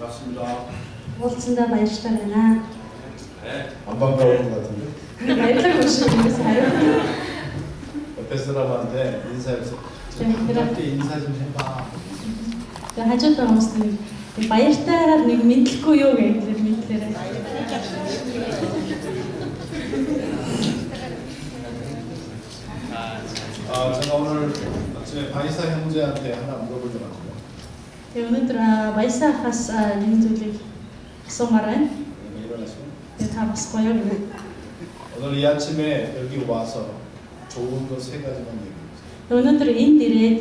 반갑습니다. уулзсандаа баяртай байна. 안 반가운 것 같은데? баярлалаа хүлээж авсан. 옆에 사람한테 인사해서 함께 인사 좀 해봐. Тэгээ хажууд байгаа хүмүүс нэг баяртайгаар нэг мэдлэхгүй юу гэж мэдлээрээ. 제가 오늘 아침에 바이사 형제한테 하나 물어보려고 합니다. Тэгээ өнөөдөр баясаахаас нэг зүйлийг асуумаар байна. 일어나시고. Тэгээ та бас гоё юм. 오늘 이 아침에 여기 와서 좋은 거 세 가지만 얘기해주세요. Өнөөдөр энд ирээд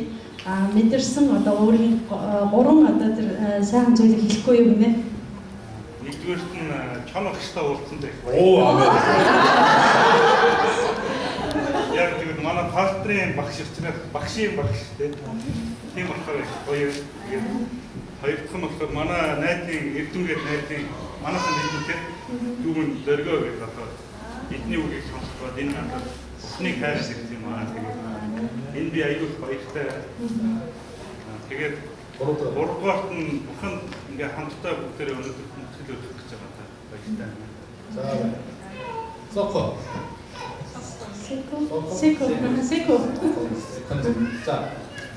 мэдэрсэн одоо өөрийн гурван одоо тэр сайхан зүйлийг хэлэхгүй юу гинэ. Нэгдүгээрт нь чон багштай уулзсан дэх. 오, 아멘. Яг тэгээд манай пастрын багш учраас багшийн багш тийм болохоор гоё. Хоёр дахь нь болохоор манай найзын эрдэнэт найзын манайхан нэгдээд дүүмэн дөргөө гэж бодоод эдний үгийг сонсоод энэ надад усны хайр ирсэн юм аа. Тэгээд энэ би аюул баяртай. Тэгээд гуравдугаарт нь бүхэн ингээ хамтдаа бүгдээрээ өнөөдөр хүндэтгэл өгөх гэж байгаа баяртай. 자, 서커. Секо. 자,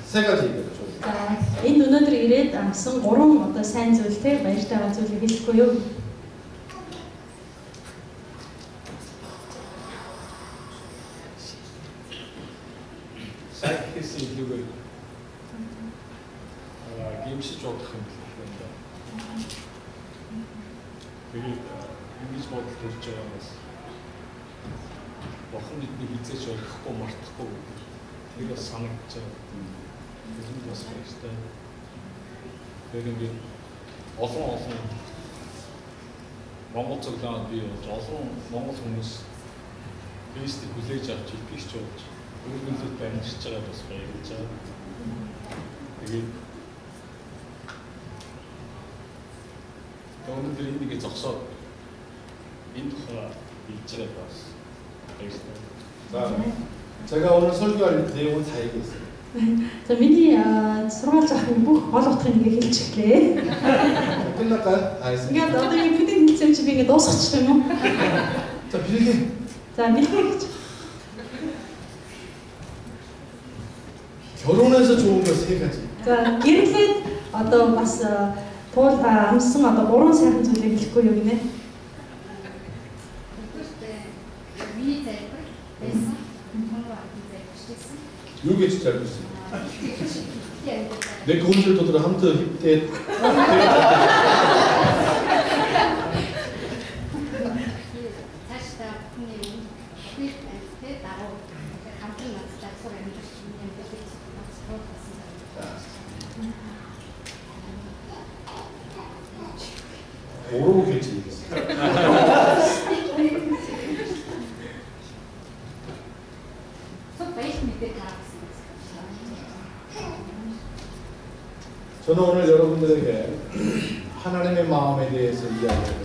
세 가지 얘기해요. Энд өнөөдөр ирээд авсан гурван одоо сайн зүйлтэй баяртай байгаа зүйлийг хэлэхгүй юу? сайхис илүүгээр гимшиж бодох юм байна. Тэгээд ингэж бодол төрж байгаа бас бохон бидний хизээж ойлгохгүй мартахгүй тэгээд бас санагдаж байгаа. Тэгээд бас баяртай. Тэгээд ингээд олон Монгол цоглоод би олон монгол хүмүүс Христийг хүлээж авч итгэж болж өөргөлөд амьдарч байгаа бас баярлаж байгаа. Тэгээд өнөөдөр энийг зогсоод энэ тухай хэлж байгаа бас баярлалаа. 자, 제가 오늘 설교할 내용은 다 얘기했어요. За миний сургаал захын бүх гол утгыг ингээ хэлж өглөө. 끝날까요? 다 했습니다. Ингээд одоо энэ бүдийг хэлсэн чи би ингээ дуусгачих юм уу? 자, 빌기. За бэлгээ гэж. 결혼해서 좋은 거 세 가지. За гэрлээд одоо бас туул амсан одоо гурван сайхан зүйлийг хэлэхгүй юу гинэ. 요게 진짜 알고 있어요. 내 그분들 도들 함트 힙대. 모르고 괜찮겠어. 저는 오늘 여러분들에게 하나님의 마음에 대해서 이야기해요.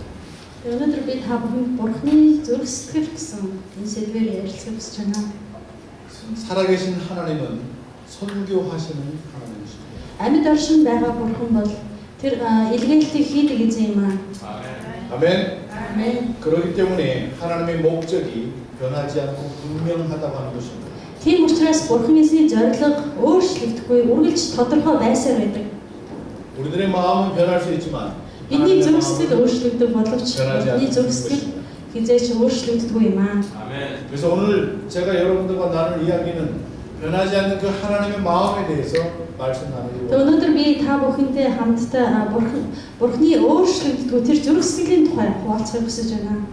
Өнөөдөр би та бүхэнд Бурхны зүрх сэтгэл гэсэн энэ сэдвээр ярилцах гэж байна. 살아계신 하나님은 선교하시는 하나님이십니다. Амьд оршин байгаа Бурхан бол тэр илгээлтийг хийдэг эзэн юм аа. 아멘. Амен. 그렇기 때문에 하나님의 목적이 변하지 않고 분명하다고 하는 것입니다. Тийм учраас Бурхны зорилго өөрчлөгдөхгүй, үргэлж тодорхой байсаар байдаг. 우리들의 마음은 변할 수 있지만 Бидний зүрх сэтгэл өөрчлөгдөх боловч бидний зүрх сэтгэл хизээч өөрчлөгддөггүй юм аа. 그래서 오늘 제가 여러분들과 나눌 이야기는 변하지 않는 그 하나님의 마음에 대해서 말씀 나누려고. Өнөөдөр би та бүхэнтэй хамтдаа Бурхны өөрчлөгддөггүй тэр зүрх сэтгэлийн тухай хуваалцахыг хүсэж байна.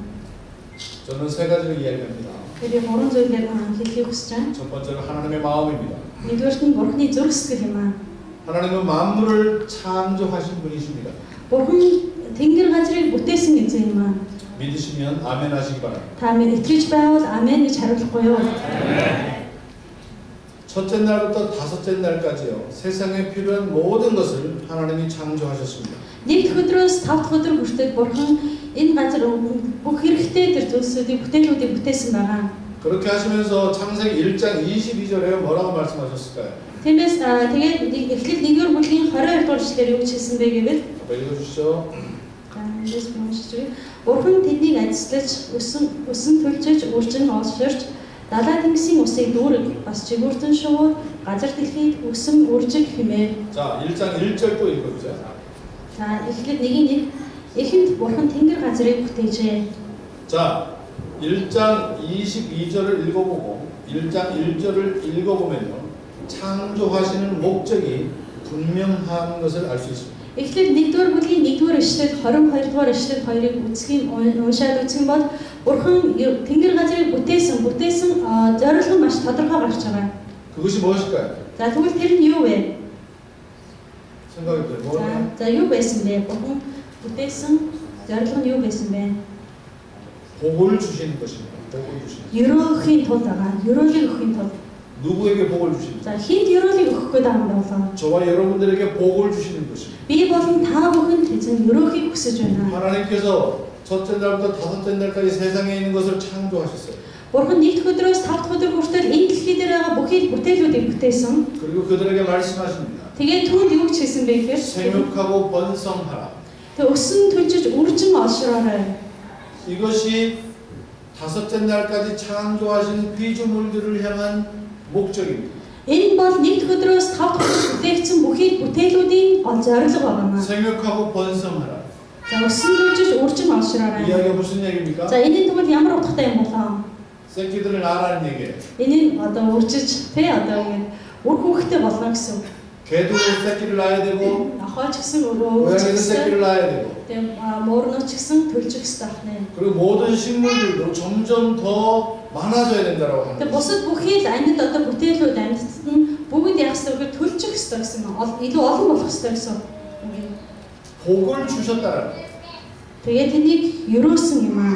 저는 세 가지를 이야기합니다. Тэр гурван зүйлээр хэлхийг хүсэж байна. 첫 번째는 하나님의 마음입니다. Нэгдүгээрт нь Бурхны зүрх сэтгэл юм аа. 하나님은 만물을 창조하신 분이십니다. Бурхан тэнгэр газрыг бүтээсэн эзэн юм аа. 믿으시면 아멘 하시기 바랍니다. Та итгэж байвал амен гэж хариулахгүй юу? 첫째 날부터 다섯째 날까지요. 세상에 필요한 모든 것을 하나님이 창조하셨습니다. Нэгд өдрөөс 5 дахь өдөр хүртэл Бурхан энэ газар бүх хэрэгтэй тэр зүйлсүүдийг бүтээлүүдийг бүтээсэн байгаа. 그렇게 하시면서 창세기 1장 22절에 뭐라고 말씀하셨을까요? Тиймээс тэгээд эхлэл 1-р бүлгийн 22 дугаар эшлэлээр юу хэлсэн бэ гэвэл 한번 읽어주시죠. Эндээс уншиж Бурхан тэднийг адислаж, өсөн төлжиж, үржин олширч, далай тэнгисийн усыг дүүрэг, бас жигүүртэн шувуур, газар дэлхийд өсөн үржиг хэмээн. 자, 1장 1절도 읽어보자. За, эхлээд 1-1 эхэнд Бурхан тэнгэр газрыг бүтээжээ. 자, 1장 22절을 읽어보고 1장 1절을 읽어보면요. 창조하시는 목적이 분명한 것을 알 수 있습니다. Эхлээд 1-р бүлгийн 1-р эшлэл 22-р эшлэл 2-ыг уншаад үзэх бол Бурхан тэнгэр газрыг бүтээсэн зорилго нь маш тодорхой гарч байгаа. 그것이 무엇일까요? За тэгвэл тэр нь юу вэ? 생각해보세요. 뭐예요? За юу байсан бэ? Бурхан бүтээсэн зорилго нь юу байсан бэ? 복을 주시는 것입니다. 복을 주시는. Ерөөхийн тулд байгаа. Ерөөлийг өгөхийн тулд. 누구에게 복을 주십니까? За хинт ерөөлийг өгөх гээд байгаа юм болоо. 저와 여러분들에게 복을 주시는 것입니다. Би болон та бүхэнд эзэн ерөөхийг хүсэж байна. 하나님께서 첫째 날부터 다섯째 날까지 세상에 있는 것을 창조하셨어요. Бурхан нэгд өдрөөс тавд өдөр хүртэл энэ дэлхий дээр байгаа бүхий бүтээлүүдийг бүтээсэн. 그리고 그들에게 말씀하십니다. Тэгээд түүнд юу ч хэлсэн бэ гэхээр 생육하고 번성하라. тэг өсөн төлжиж үржин олшроорой. 이것이 다섯째 날까지 창조하신 피조물들을 향한 목적입니다. Энэ бол нэгд өдрөөс тавд өдөр бүтээгдсэн бүхий бүтээлүүдийн зорилго байна. 생육하고 번성하라. За өсөн төлжиж үржин олшроорой. 이야기가 무슨 얘기입니까? За энэ тэгвэл ямар утгатай юм болоо? 새끼들을 낳으라는 얘기예요. Энэ нь одоо үржиж одоо үр хүүхдээ болгоно гэсэн. 개도 새끼를 낳아야 되고 Ахаач гэсэн 고양이도 새끼를 өрөө. 낳아야 되고 Тэгээ муурнууч гэсэн төлжих хэрэгтэй байна. 그리고 모든 식물들도 점점 더 많아져야 된다라고 합니다. Тэгээ бусад бүхий л амьд одоо бүтээлүүд амьдтад нь бүгд яг хэвээр төлжих хэрэгтэй гэсэн илүү олон болох хэрэгтэй гэсэн. 복을 주셨다라는 거예요. Тэгээ тэнийг ерөөсөн юм аа.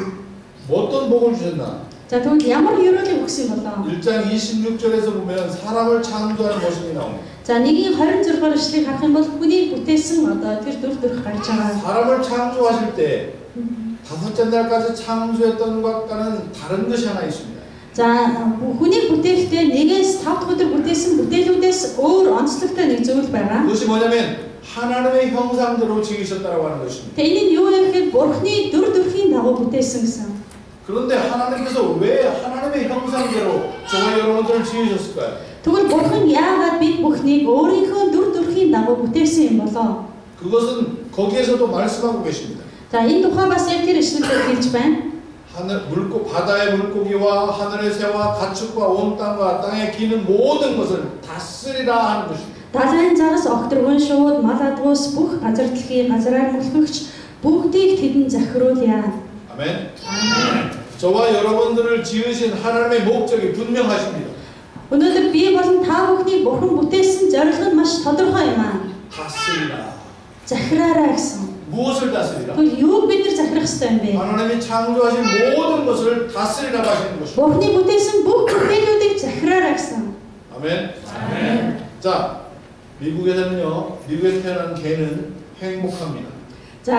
어떤 복을 주셨나? За тэгвэл ямар ерөөлийг өгсөн болоо? 1장 26절에서 보면 사람을 창조하는 모습이 나옵니다. За 1-26 эшлэгийг харах юм бол хүний бүтээсэн одоо тэр дүр төрх гарч байгаа. 사람을 창조하실 때 다섯째 날까지 창조했던 것과는 다른 것이 하나 있습니다. За хүний бүтээхдээ 1-ээс 5 өдөр бүтээсэн бүтээлүүдээс өөр онцлогтой нэг зүйл байгаа. 그것이 뭐냐면 하나님의 형상대로 지으셨다라고 하는 것입니다. Тэгээ энэ нь юу вэ гэхээр Бурхны дүр төрхийн дагуу бүтээсэн гэсэн. 그런데 하나님께서 왜 하나님의 형상대로 저와 여러분들을 지으셨을까요? Тэгвэл Бурхан яагаад бид бүхнийг өөрийнхөө дүр төрхийн дагуу бүтээсэн юм болоо? 그것은 거기에서도 말씀하고 계십니다. За энэ тухай бас яг тэр ишлэлээр хэлж байна. 바다의 물고기와 하늘의 새와 가축과 온 땅과 땅에 기는 모든 것을 다스리라 하는 것입니다. Далайн загас огторгон шууд мал адгуус бүх газар дэлхий газараар мөлхөгч бүгдийг тэдэн захируулъя. 아멘. 저와 여러분들을 지으신 하나님의 목적이 분명하십니다. Өнөөдөр би болон та бүхнийг Бурхан бүтээсэн зорилго нь маш тодорхой юм аа. 다스리라. Захираарай гэсэн. 무엇을 다스리라? Тэгвэл юуг бид нар захирах ёстой юм бэ? 하나님이 창조하신 모든 것을 다스리라고 하시는 것입니다. Бурханы бүтээсэн бүх бүтээлүүдийг захираарай гэсэн. 아멘. 자, 미국에서는요, 미국에 태어난 개는 행복합니다. За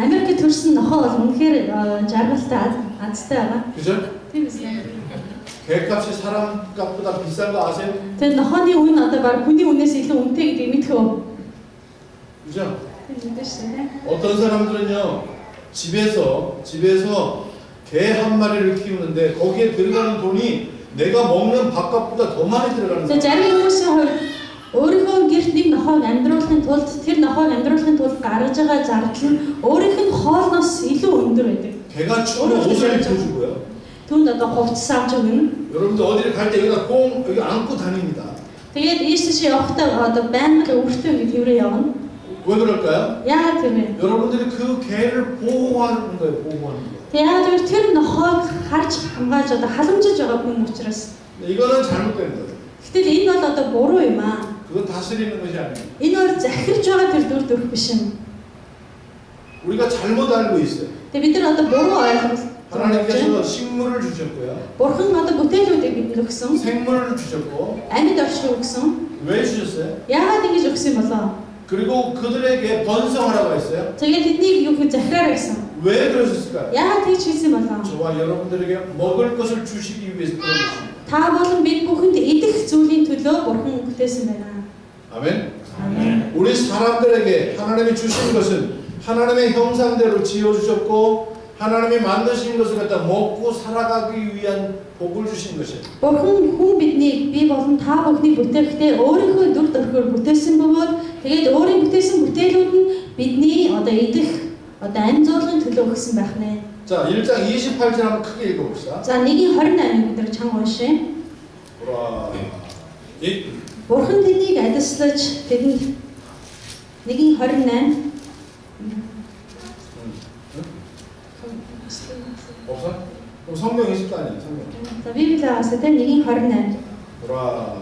Америкт төрсэн нохоо бол үнэхээр жаргалтай азтай байгаа. 그죠? Тийм үстэй. 개값이 사람값보다 비싼 거 아세요? Тэгээ нохооны үн одоо баг хүний үнээс илүү үнэтэй гэдгийг мэдэх үү? 그죠? Тийм үстэй. 어떤 사람들은요, 집에서 개 한 마리를 키우는데 거기에 들어가는 돈이 내가 먹는 밥값보다 더 많이 들어가는 За 거예요. зарим хүмүүсийн хувьд өөрийнхөө гэрт нэг нохоог амьдруулахын тулд тэр нохоог амьдруулахын тулд гаргаж байгаа зардал нь өөрийнх нь хоолноос илүү өндөр байдаг. 개가 추우면 옷을 입혀주고요. Түүнд одоо хувцас авч өгнө. 여러분들 어디를 갈 때 여기다 꽁 여기 안고 다닙니다. Тэгээд ийш явахдаа одоо байнга өөртөө ингэ тэрэ явна. 왜 그럴까요? Яагаад тэр вэ? 여러분들이 그 개를 보호하는 거예요. 보호하는 거예요. Тэгээд тэр нохоог харж хамгааж одоо халамжиж байгаа хүн учраас. 이거는 잘못된 거예요. Гэтэл энэ бол одоо буруу юм аа. 그건 다스리는 것이 아니에요. Энэ бол захирж байгаа тэр дүр төрх биш юм. 우리가 잘못 알고 있어요. Тэгээд бид нар одоо буруу ойлголт. 하나님께서 식물을 주셨고요. Бурхан одоо бүтээлүүдийг бидэнд өгсөн. 생물을 주셨고. Амьд оршиг өгсөн. 왜 주셨어요? Яагаад ингэж өгсөн юм болоо? 그리고 그들에게 번성하라고 했어요. Тэгээд тэднийг юу гэж захираарай гэсэн. 왜 그러셨을까요? Яагаад тэгж хийсэн болов? 저와 여러분들에게 먹을 것을 주시기 위해서 그런 것입니다. Та болон бид бүхэнд идэх зүйлийн төлөө Бурхан бүтээсэн байна. 아멘. 아멘. 우리 사람들에게 하나님이 주신 것은 하나님의 형상대로 지어주셨고 하나님이 만드신 것을 갖다 먹고 살아가기 위한 복을 주신 것이에요. Бурхан хүн биднийг би болон та бүхнийг бүтээхдээ өөрийнхөө дүр төрхөөр бүтээсэн бөгөөд тэгээд өөрийн бүтээсэн бүтээлүүд нь бидний одоо идэх одоо амь зуулгын төлөө өгсөн байх нэ. 자, 1장 28절 한번 크게 읽어봅시다. За 1:28 бид нар чанга уншъя. 와, Бурхан тэднийг адислаж тэдэнд 1:28 없어? 그럼 성경 20도 아니야, 성경. За Библийг аваад 1:28 와,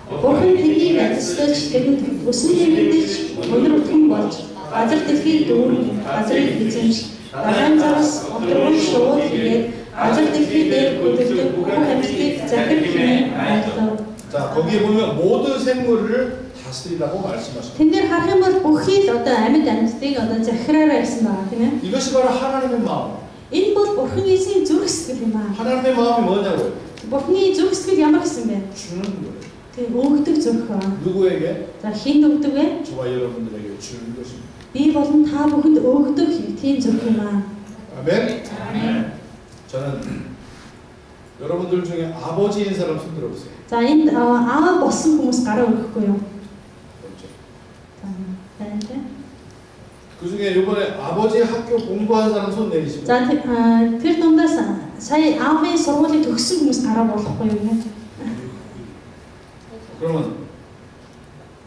Бурхан тэднийг адислаж тэдэнд өсөн тэмдэж өнөр өтгөн болж газар дэлхийг дүүрэн газрыг эзэмш дараан зараас отрон шууд хийгээд газар дэлхий дээр хөдөлгөж бүх амьтдыг захир хэмээн байлаа. 자, 거기에 보면 모든 생물을 다스리라고 말씀하십니다. Тэн дээр харах юм бол бүхий л одоо амьд амьтдыг одоо захираараа гэсэн байгаа тийм ээ. 이것이 바로 하나님의 마음. Энэ бол Бурханы эзэн зүрх сэтгэл юм аа. 하나님의 마음이 뭐냐고요? Бурханы зүрх сэтгэл ямар гэсэн бэ? 주는 거예요. Тэг өгдөг зүрх аа. 누구에게? За хинд өгдөг вэ? 저와 여러분들에게 주는 것입니다. Би болон та бүхэнд өгдөг тийм зүрх юм аа. 아멘. 저는 여러분들 중에 아버지인 사람 손 들어보세요. За энд аав болсон хүмүүс гараа өргөхгүй юу? 그렇죠. За байна тийм. 그 중에 이번에 아버지 학교 공부한 사람 손 내리시고. За тэр дундаас сая аавын сургуулийг төгссөн хүмүүс гараа болохгүй юу нэ? 그러면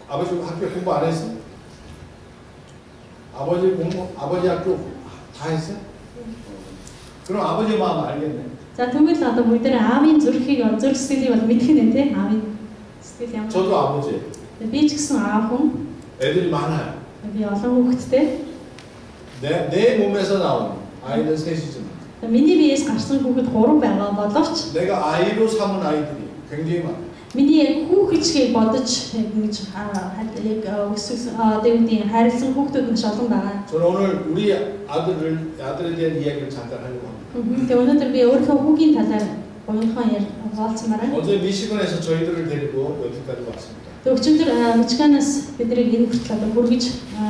아버지 학교 공부 안 했어? 아버지 학교 다 했어? 그럼 아버지 마음 알겠네. За тэгвэл одоо бүгд аавын зүрхийг зүрх сэтгэлийг бол мэдэх нэ тийм аавын сэтгэл ямар. 저도 아버지예요. Би ч гэсэн аав хүн. 애들이 많아요. Би олон хүүхэдтэй. 내 몸에서 나온 아이는 셋이지만 Миний биеэс гарсан хүүхэд 3 байгаа боловч 내가 아이로 삼은 아이들이 굉장히 많아요. миний яг хүүхэдчгийг бодож ингэж яг өсөж дэвдийн харилцан хүүхдүүд маш олон байгаа. 저는 오늘 우리 아들에 대한 이야기를 잠깐 하려고 합니다. Тэгээ өнөөдөр би өөрийнхөө хүүгийн талаар буянхан хуваалцмаар байна. 어제 미시건에서 저희들을 데리고 여기까지 왔습니다. Тэгээ өчигдөр Мичиганаас биднийг энэ хүртэл одоо хүргэж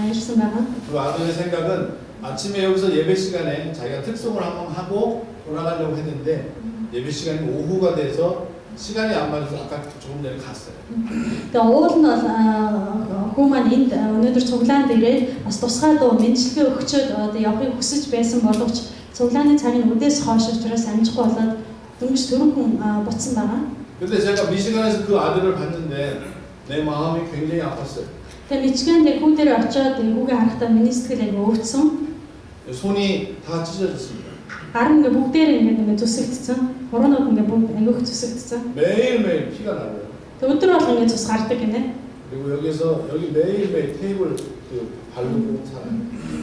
ирсэн байгаа. 그 아들의 생각은 아침에 여기서 예배 시간에 자기가 특송을 한번 하고 돌아가려고 했는데 예배 시간이 오후가 돼서 시간이 안 맞아서 아까 조금 전에 갔어요. Тэгээ уул нь бол хүү маань энд өнөөдөр цуглаанд ирээд бас тусгай дуу мэдлэгээ өгчөөд одоо явахыг хүсэж байсан боловч цуглааны цагийн үдээс хойш учраас амжихгүй болоод дөнгөж төрөн хүн буцсан байгаа. 근데 제가 미시건에서 그 아들을 봤는데 내 마음이 굉장히 아팠어요. Тэгээ Мичиганд яг хүү дээр очиод хүүгээ харахтаа миний сэтгэл аяга өвдсөн. 손이 다 찢어졌습니다. Гар ингээ бүгдээр ингээ зүсэгдсэн. Хуруунууд ингээ бүгд аяг зүсэгдсэн. 매일매일 피가 나요. Тэгээ өдөр болго ингээ цус гардаг гинэ. 그리고 여기 매일매일 테이블 바르고 살아요.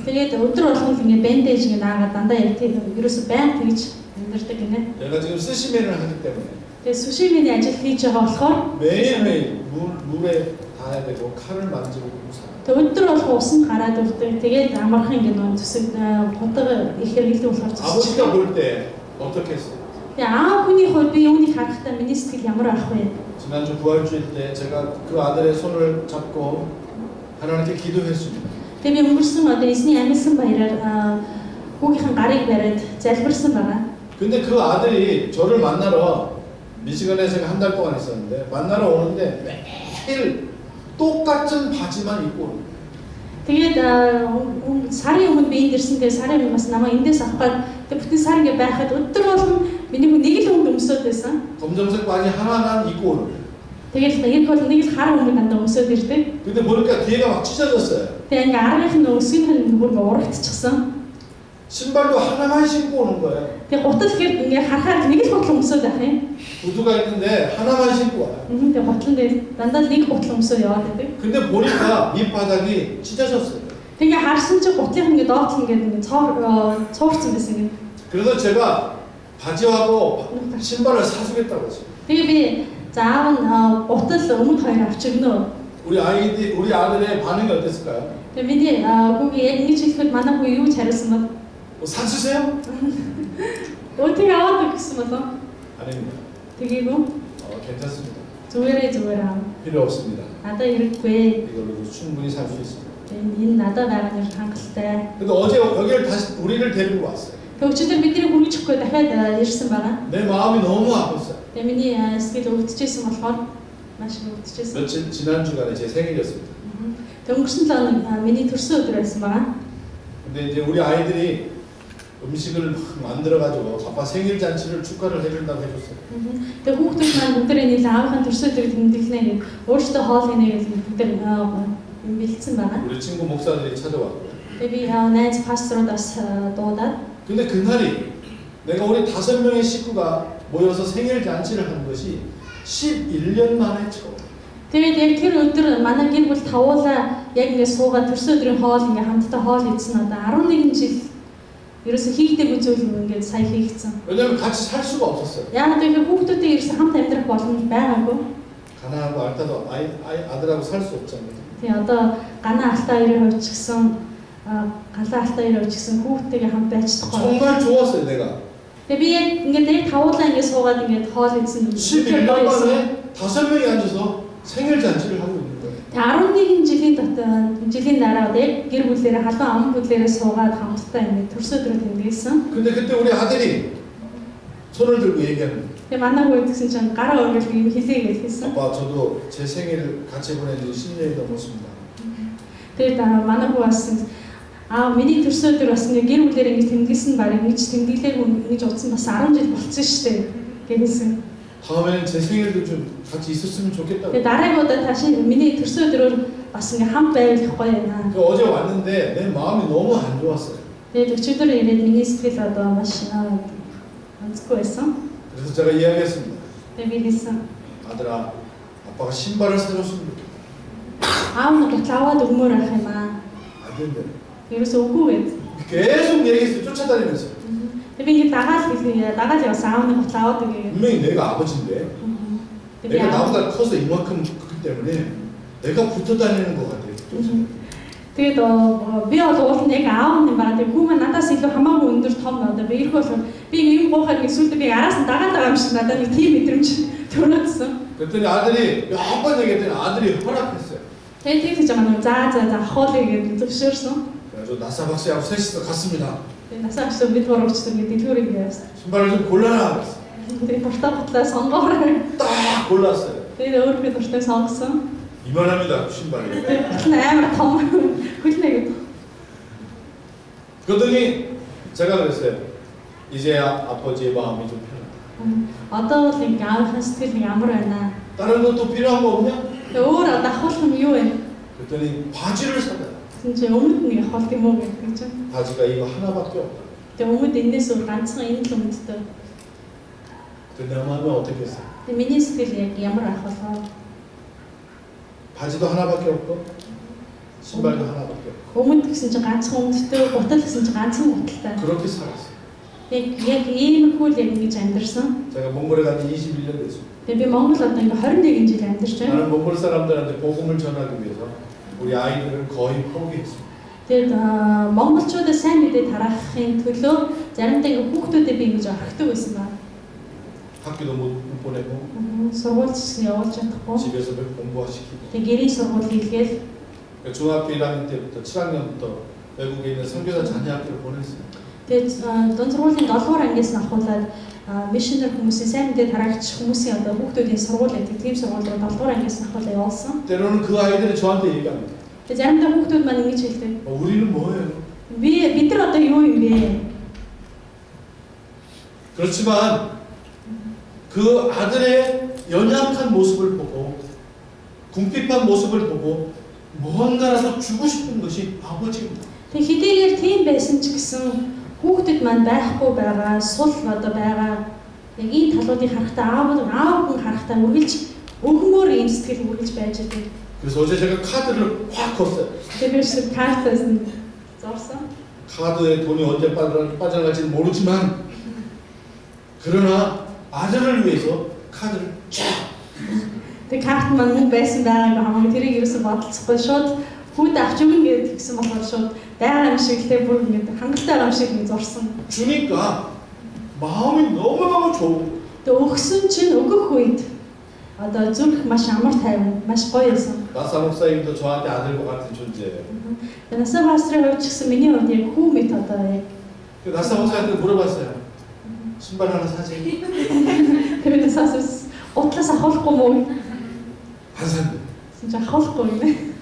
Тэгээд өдөр болгон ингээ бэндэж ингээ наагаад дандаа яг тийм ерөөсө байн тэгж амьдэрдэг гинэ. 내가 지금 스시맨을 하기 때문에 Тэгээд сушимины ажил хийж байгаа болохоор 매일매일 물에 닿아야 되고 칼을 만지고 살아요. тэг өдөр болгон усанд гараад өгдөг. Тэгээд амархан ингээ нөө зүсэг хутга их хэрэгэлдэг болохоор зүсэж. 아버지가 볼 때 어떻게 했어요? Тэгээ аав хүний хувьд би юунийг харахтаа миний сэтгэл ямар ах вэ? 지난주 부활주일 때 제가 그 아들의 손을 잡고 하나님께 기도했습니다. Тэгээ би өнгөрсөн одоо эзний амьсан баяраар хүүгийнхэн гарыг бариад залбирсан байгаа. 근데 그 아들이 저를 만나러 미시건에 제가 한 달 동안 있었는데 만나러 오는데 매일 똑같은 바지만 입고 오는 거예요. Тэгээд сарын өмнө би энд ирсэн. Тэгээ сарын өмнө бас намайг эндээс авах гээд бүтэн сар ингээ байхад өдөр болгон миний хүн нэг л өмд өмсөд байсан. 검정색 바지 하나만 입고 오는 거예요. Тэгээд нэг бол нэг л хар өмнө дандаа өмсөд ирдэг. 근데 보니까 뒤에가 막 찢어졌어요. Тэгээ ингээ аргынх нь өсгийнх нь бүр урагдчихсан. 신발도 하나만 신고 오는 거예요. Тэгээ гутал ихээр ингээ харахаар нэг л гутал өмсөд байх юм. 구두가 있는데 하나만 신고 와요. Тэгээ гутал дээр дандаа нэг гутал өмсөд яваад байдаг. 근데 보니까 밑바닥이 찢어졌어요. Тэгээ харсан чи гутлынх ингээ доотлон ингээ цуурцсан байсан ингээ. 그래서 제가 바지하고 신발을 사주겠다고 했어요. Тэгээ би заав нь гутал өмнө хоёр авчирнө. 우리 아들의 반응이 어땠을까요? Тэгээ миний хүүгийн яг ингэж хэлэхэд манай хүү юу ч хариулсан бол 뭐 사주세요? 어떻게 аваад гэсэн болов? 아닙니다. тэгээгүй. 괜찮습니다. зүгээр. 필요 없습니다. надад хэрэггүй. 이걸로 충분히 살 수 있습니다. Энэ надад байгаа нь хангалттай. 근데 어제 여기를 다시 우리를 데리고 왔어요. Өчигдөр бидний хүргэж өгөхгүй дахиад ирсэн байгаа. 내 마음이 너무 아팠어요. Тэгээ миний сэтгэл өвдөжсэн болохоор маш их өвдөжсэн. 며칠 지난 주간에 제 생일이었습니다. Өнгөрсөн 7 хоног миний төрсөн өдөр байсан байгаа. 근데 이제 우리 아이들이 음식을 막 만들어가지고 아빠 생일 잔치를 축하를 해준다고 해줬어요. Тэгээ хүүхдүүд маань бүгдээ нийлээ аавынхаа төрсөн өдрийг тэмдэглэнэ гэж өөрсдөө хоол хийнэ гэж бүгдээ юм бэлдсэн байгаа. 우리 친구 목사들이 찾아왔고요. Тэгээ би найз пасторудаас дуудаад 근데 그날이 내가 우리 5명의 식구가 모여서 생일 잔치를 한 것이 11년 만에 처음. тэгээд яг тэр өдөр манай гэр бүл тавуулаа яг ингэ суугаад төрсөн өдрийн хоол ингэ хамтдаа хоол идсэн одоо 11 жил ерөөсө хийгдээгүй зүйл ингэ сая хийгдсэн. 왜냐면 같이 살 수가 없었어요. Яг тэгэхээр хүүхдүүдтэй ерөөсө хамт амьдрах боломж байгаагүй. 가나하고 알타도 아들하고 살 수 없잖아요. Тэгээ одоо ганаа алтаа хоёрын хувьд ч гэсэн галаа алтаа хоёрын хувьд ч гэсэн хүүхдтэйгээ хамт байж чадахгүй. 정말 좋았어요, 내가. Тэгээ би яг ингэ тавуулаа ингэ суугаад ингэ хоол идсэн. 11년 만에 5명이 앉아서 생일 잔치를 하고 있는 거예요. 11 жилийн дараа яг гэр бүлээрээ халуун ам бүлээрээ суугаад хамтдаа ингэ төрсөн өдрөө тэмдэглэсэн. 근데 그때 우리 아들이 손을 들고 얘기하는 거예요. Тэгээ манай хүү гэсэн чинь гараа өргөж юм хэлээ гэж хэлсэн. 아빠 저도 제 생일을 같이 보낸 지 10년이 넘었습니다. Тэгээд манай хүү бас миний төрсөн өдөр бас гэр бүлээр ингэ тэмдэглэсэн баг ингэж тэмдэглээг ингэж утсан бас 10 жил болцсон шүү дээ гэсэн. 다음에는 제 생일도 좀 같이 있었으면 좋겠다고. Тэгээ дараагийн удаа тааш миний төрсөн өдрөөр бас ингэ хамт байвал гоё байна. 어제 왔는데 내 마음이 너무 안 좋았어요. Тэгээд өчигдөр ирээд миний сэтгэл одоо маш онцгүй байсан. 그래서 제가 이야기했습니다. Тэгээд би хэлсэн. 아들아, 아빠가 신발을 사줬으면 좋겠다. 아우 나가와도 өгмөр ах юм аа. 안 된대. ерөөсөө үгүй гэд. 계속 얘기했어요. 쫓아다니면서. Тэгээ би ингэ дагаад явсан аавны готлоо аваад өгье. 분명히 내가 아버지인데 Тэгээ 내가 나보다 커서 이만큼 크기 때문에 내가 붙어 다니는 것 같아요. тэгээд би бол уулын яг аав юм байна. Тэгээ хүмүүс надаас илүү хамаагүй өндөр том одоо би ирэх болохоор би юм гоохаар эсвэл би араас нь дагаад байгаа юм шиг надад нэг тийм мэдрэмж төрөөдсөн. 그랬더니 아들이 몇 번 얘기했더니 아들이 허락했어요. Тэгээд тэгж байгаа за ахуулъя гэж зөвшөөрсөн. 그래서 나사박스하고 셋이서 갔습니다. Тэгээд насаа авсан бид гур уучдаг гэдэг дэлгүүрийг яасан. 신발을 좀 골라라 그랬어요. Тэгээд буртаа сонгоорой. 딱 골랐어요. Тэгээд өөрөө дуртай сонгосон. 이만합니다. 신발이. амар том хөлнэ гэдэг. 그러더니 제가 그랬어요. 이제 아버지의 마음이 좀 편하다. Одоо бол ингэ аавынхаа сэтгэл нэг амар байна. 다른 것도 필요한 거 없냐? Тэгээ өөр давхуулах юм юу вэ? 그랬더니 바지를 사다. Тэгж өмнөд нэг авах юм уу гэдэг чинь. 바지가 이거 하나밖에 없다. Тэгээ өмнөд энэс өөр ганцхан энэ л өмдтэй. 근데 내 마음이 어떻게 했어요? Тэгээ миний сэтгэл яг ямар ах болоо. 바지도 하나밖에 없고 신발도 하나밖에 없고 Өмнөд гэсэн чинь ганцхан өмдтэй, гутал гэсэн чинь ганцхан гуталтай. 그렇게 살았어요. Яг иймэрхүү л яг ингэж амьдэрсэн. 제가 몽골에 간 지 21년 됐어요. Тэгээ би Монгол одоо ингэ 21 жил амьдарч байна. 나는 몽골 사람들한테 복음을 전하기 위해서 우리 아이들을 거의 포기했어요. Тэгээд монголчуудад сайн мэдээ тараахын төлөө заримдаа ингэ хүүхдүүдэд би ингэж орхидог байсан ба. 학교도 못 보내고 сургуульч явуулж чадахгүй. 집에서 공부시키고 Тэгээ гэрийн сургууль хийлгээл 중학교 1학년 때부터 7학년부터 외국에 있는 선교사 자녀학교를 보냈어요. Тэгээд дунд сургуулийн 7 дугаар ангиас нь ахуулаад мишнер хүмүүсийн сайн мэдээ тараагч хүмүүсийн одоо хүүхдүүдийн сургууль гэдэг тийм сургууль руу 7 дугаар ангиас нь ахуулаад явуулсан. 때로는 그 아이들이 저한테 얘기합니다. Тэгээд заримдаа хүүхдүүд маань ингэж хэлдэг. 우리는 뭐예요? бид нар одоо юу юм бэ? 그렇지만 그 아들의 연약한 모습을 보고 궁핍한 모습을 보고 무언가라도 주고 싶은 것이 아버지입니다. Тэг хэдийгээр тийм байсан ч гэсэн хүүхдэд маань байхгүй байгаа, сул одоо байгаа. Яг энэ талуудыг харахтаа аав хүн харахтаа үргэлж өгмөр юм сэтгэл үргэлж байж байгаа. 그래서 어제 제가 카드를 확 걷어요. Тэгэхээр картаас нь зорсон. 카드에 돈이 언제 빠져나갈지는 모르지만 그러나 아들을 위해서 카드를 쫙. Тэг карт маань мөн байсан байгааг хамаагүй тэрийг ерөөсө бодолцохгүй шууд хүүд авч өгнө гэдгсэн болохоор шууд дайгаа юм шиг те бүр ингэ хангалттай юм шиг зурсан. 주니까 마음이 너무너무 좋은. Тэгээ өгсөн чинь өгөх үед одоо зүрх маш амар тайван, маш гоё байсан. 나사 목사님도 저한테 아들과 같은 존재예요. Насаа пастрын хувьд ч гэсэн миний хувьд яг хүү мэт одоо яг 나사 목사님한테 물어봤어요. 신발 하나 사지? тэр насаас утлаас авахгүй мүү? 안 산대. 진짜 авахгүй юм.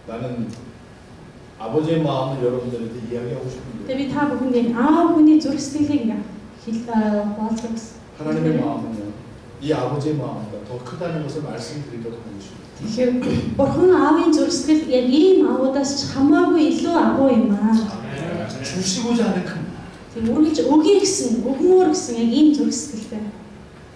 나는 아버지의 마음을 여러분들한테 이야기하고 싶은데. Тэгээ би та бүхэнд аав хүний зүрх сэтгэлийг хаалцсан. 하나님의 마음은요, 이 아버지의 마음보다 더 크다는 것을 말씀드리도록 하고 싶습니다. Тэгэхээр бурхан аавын зүрх сэтгэл яг ийм аавуудаас ч хамаагүй илүү агуу юм аа. 주시고자 하는 큰. Тэгээ үргэлж өгье гэсэн, өгмөр гэсэн яг ийм зүрх сэтгэлтэй.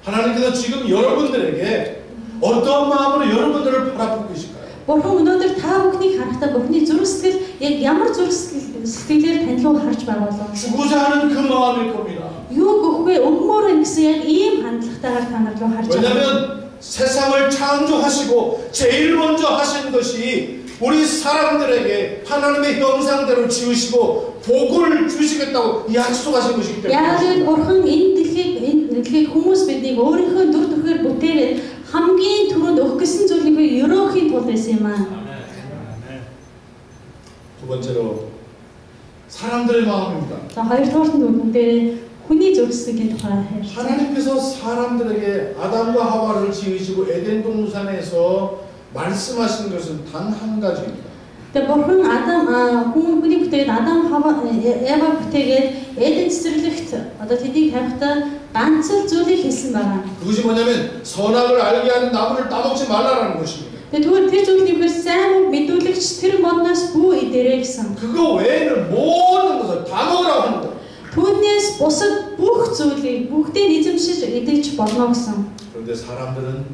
하나님께서 지금 여러분들에게 어떤 마음으로 여러분들을 바라보고 계실까요? Бурхан өнөөдөр та бүхнийг харахтаа бурхны зүрх сэтгэл яг ямар зүрх сэтгэлээр тань руу харж байгаа болов? 주고자 하는 그 마음일 겁니다. Юу гөхвэ өгмөр гэсэн яг ийм хандлагатайгаар та нар руу харж байгаа. 왜냐하면 세상을 창조하시고 제일 먼저 하신 것이 우리 사람들에게 하나님의 형상대로 지으시고 복을 주시겠다고 약속하신 것이기 때문에. Яг бурхан энэ дэлхийг хүмүүс биднийг өөрийнхөө дүр төрхөөр бүтээгээд хамгийн түрүүнд өгөх гэсэн зүйлийг өрөөхийн тулд байсан юм аа. 두 번째로 사람들의 마음입니다. За хоёрдугаар нь бүгдээ хүний зүрх сэтгэлийн тухай ярьж байна. 하나님께서 사람들에게 아담과 하와를 지으시고 에덴 동산에서 말씀하신 것은 단 한 가지입니다. Тэгээ бурхан хүний бүтээгээд Адам Хава Ева бүтээгээд Эден цэцэрлэгт одоо тэдийг тавихтаа ганц л зүйлийг хэлсэн байгаа. 그것이 뭐냐면 선악을 알게 하는 나무를 따먹지 말라라는 것입니다. Тэгээ тэгвэл тэр зүйлийг сайн уу мэдүүлэгч тэр модноос бүү идэрэй гэсэн. 그거 외에는 모든 것을 다 먹으라고 하는 거예요. Түүнээс бусад бүх зүйлийг бүгдээ эзэмшиж идэж болно гэсэн. 그런데 사람들은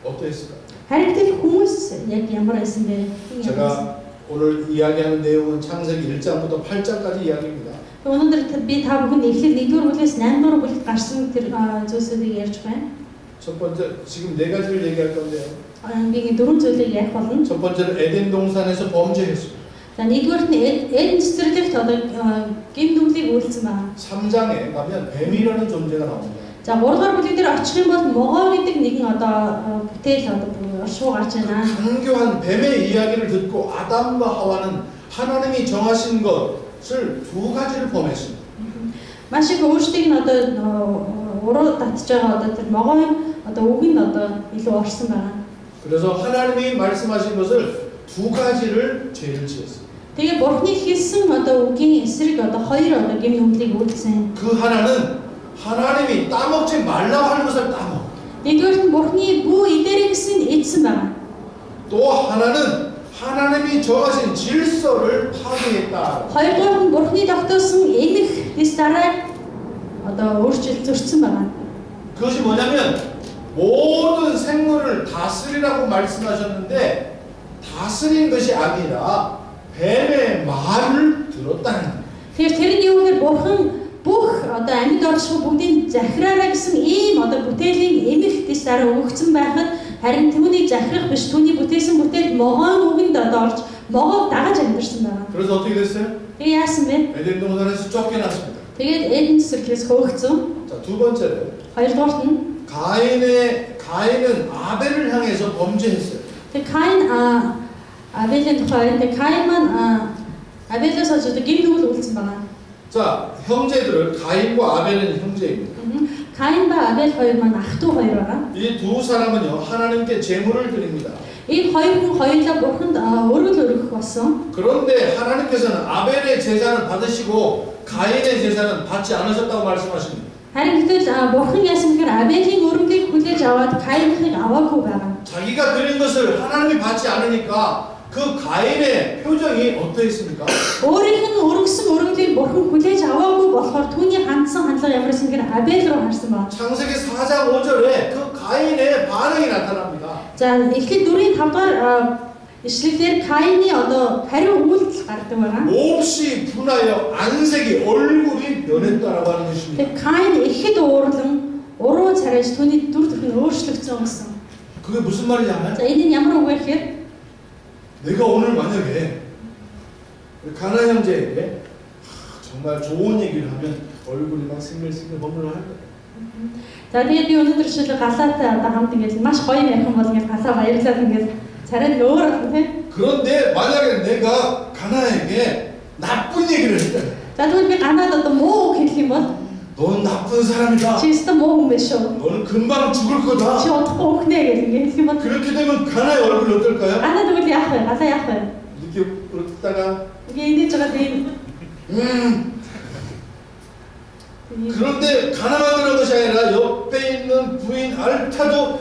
어떠했을까요? Харин тэр хүмүүс яг ямар байсан бэ? 제가 오늘 이야기하는 내용은 창세기 1장부터 8장까지 이야기입니다. Өнөөдөр би та бүхэнд эхлээд 1-р бүлгээс 8-р бүлэгт гарсан тэр зүйлсүүдийг ярьж байна. 첫 번째 지금 네 가지를 얘기할 건데요. Би 4 зүйлийг ярих болно. 첫 번째는 에덴 동산에서 범죄했습니다. За нэгдүгээрт нь Эден цэцэрлэгт одоо гим нүглийг үйлцсэн байна. 3장에 가면 뱀이라는 존재가 나옵니다. За 3-р бүлэг дээр очих юм бол могоо гэдэг нэгэн одоо бүтээл одоо шуу гарч байна. 강교한 뱀의 이야기를 듣고 아담과 하와는 하나님이 정하신 것을 두 가지를 범했습니다. Маш их өөрсдийг нь одоо уруу татж байгаа одоо тэр могоо одоо үг нь одоо илүү орсон байна. 그래서 하나님이 말씀하신 것을 두 가지를 죄를 지었습니다. Тэгээ бурхны хэлсэн одоо үгийн эсрэг одоо хоёр одоо гим нүглийг үйлцсэн. 그 하나는 하나님이 따먹지 말라고 하는 것을 따먹. Нэгдүгээр нь бурхны бүү идэрэй гэсэн эзэн байна. 또 하나는 하나님이 정하신 질서를 파괴했다. Хоёрдугаар нь бурхны тогтоосон эмх дэс дараа одоо өөрчлөлтсөн байна. 그것이 뭐냐면 모든 생물을 다스리라고 말씀하셨는데 다스린 것이 아니라 뱀의 말을 들었다는 거예요. Тэгэхээр тэрний юу гэхээр бурхан бүх одоо амьд орших бүгдийг захираарай гэсэн ийм одоо бүтээлийн эмх дэс дараа өгсөн байхад харин түүний захирах биш түүний бүтээсэн бүтээл могоон үгэнд одоо орж могоог дагаж амьдэрсэн байна. 그래서 어떻게 됐어요? Тэгээ яасан бэ? 에덴 동산에서 쫓겨났습니다. Тэгээд Эден цэцэрлэгээс хөөгцөн. 자, 두 번째로 Хоёрдугаарт нь 가인은 아벨을 향해서 범죄했어요. тэг Каин Абелийн тухай тэг Каин маань Абелээс олж одоо гим нүгэл үйлцсэн байна. 자, 형제들을 가인과 아벨은 형제입니다. Каин ба Абель хоёр маань ах トゥ хоёр байгаа. 이 두 사람은요 하나님께 제물을 드립니다. Энэ хоёр хүн хоёулаа бурханд өргөл өргөх болсон. 그런데 하나님께서는 아벨의 제사를 받으시고 가인의 제사는 받지 않으셨다고 말씀하십니다. Харин гэтэл бурхан яасан гэхээр Абелийн өргөлийг хүлээж аваад Каиныг аваагүй байгаа. 자기가 드린 것을 하나님이 받지 않으니까 그 가인의 표정이 어떠했습니까? Өөрийнх нь өргөсөн өргөлийг бурхан хүлээж аваагүй болохоор түүний хандсан хандлага ямарсан гэхээр Абель руу харсан байна. 창세기 4장 5절에 그 가인의 반응이 나타납니다. За эхлээд 4-ийн 5-р ишлэлээр Каины одоо хариу үйлдэл гардаг байгаа. 몹시 분하여 안색이 얼굴이 변했다라고 하는 것입니다. Тэгээ Каин ихэд уурлан уруу царайж түүний дүр төрх нь өөрчлөгдсөн гэсэн. 그게 무슨 말이냐면 За энэ нь ямар үг вэ гэхээр 내가 오늘 만약에 가나 형제에게 정말 좋은 얘기를 하면 얼굴이 막 생글생글 버물할 거예요. За тэгээд би өнөөдөр жишээлбэл галаатай одоо хамт ингээд маш гоё ярих юм бол ингээд галаа баярлаад ингээд царайд өөр болох тийм. 그런데 만약에 내가 가나에게 나쁜 얘기를 했다. За тэгвэл би ганаад одоо муу үг хэлэх юм бол 넌 나쁜 사람이다. чи өстө муу хүн биш шүү. 너는 금방 죽을 거다. Чи удахгүй өхнэ гэж ингээд хэлэх юм бол 그렇게 되면 가나의 얼굴이 어떨까요? ганаа тэгвэл яах вэ? Галаа яах вэ? 이렇게 그렇다가 Ингээд ингэж байгаа тийм. 그런데 가나만 그런 것이 아니라 옆에 있는 부인 알타도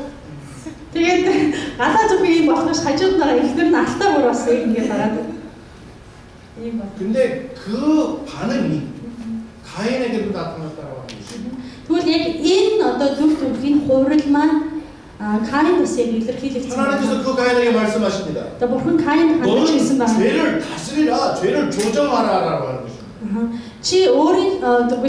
Тэгээд галаа зөвхөн ийм болохоос хажууд байгаа ихнэр нь алтаа бүр бас ингэж байгаа. ийм ба. 근데 그 반응이 가인에게도 나타났다고 합니다. Тэгвэл яг энэ одоо зөв төрхийн хувирал маань Каин бас яг илэрхийлэгдсэн. 하나님께서 그 가인에게 말씀하십니다. За бурхан Каин хандаж хэлсэн байна. 너는 죄를 다스리라, 죄를 조정하라라고 하는 것입니다. Чи өөрийн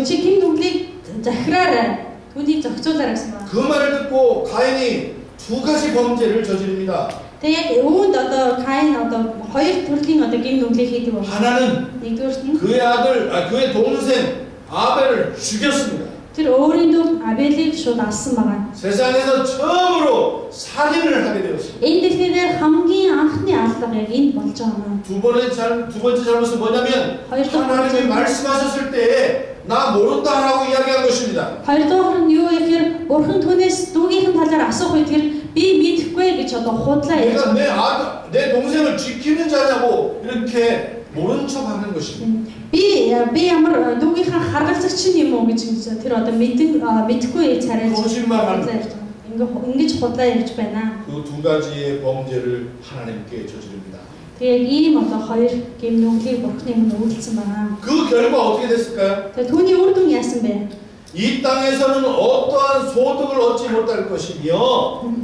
чи гин нүглийг захираарай. түүнийг зохицуулаарай гэсэн байна. 그 말을 듣고 가인이 두 가지 범죄를 저지릅니다. Тэгээ яг үүнд одоо Каин одоо хоёр төрлийн одоо гин нүглийг хийдэг байна. 하나는 нэгдүгээрт нь 그의 동생 아벨을 죽였습니다. тэр өөрийн дүү Абелийг шууд алсан байна. 세상에서 처음으로 살인을 하게 되었습니다. Энэ дэлхийдээ хамгийн анхны аллага яг энд болж байгаа юм. 두 번째 잘못은 뭐냐면 하나님이 말씀하셨을 때에 나 모른다라고 이야기한 것입니다. Хоёрдугаар нь юу гэхээр бурхан түүнээс дүүгийнхэн талаар асуух үед би мэдэхгүй гэж одоо худлаа ярьж 내가 내 동생을 지키는 자냐고 이렇게 모른 척하는 것입니다. би ямар дүүгийнхаа харгалзагч юм уу гэж тэр одоо мэдэхгүй царайж 거짓말하는 ингэж худлаа ярьж байна. 그 두 가지의 범죄를 하나님께 저지릅니다. Тэгээ ийм одоо хоёр гэмнүглийг бурхны өмнө үйлдсэн байна. 그 결과 어떻게 됐을까요? Тэгээ түүний үр дүн яасан бэ? 이 땅에서는 어떠한 소득을 얻지 못할 것이며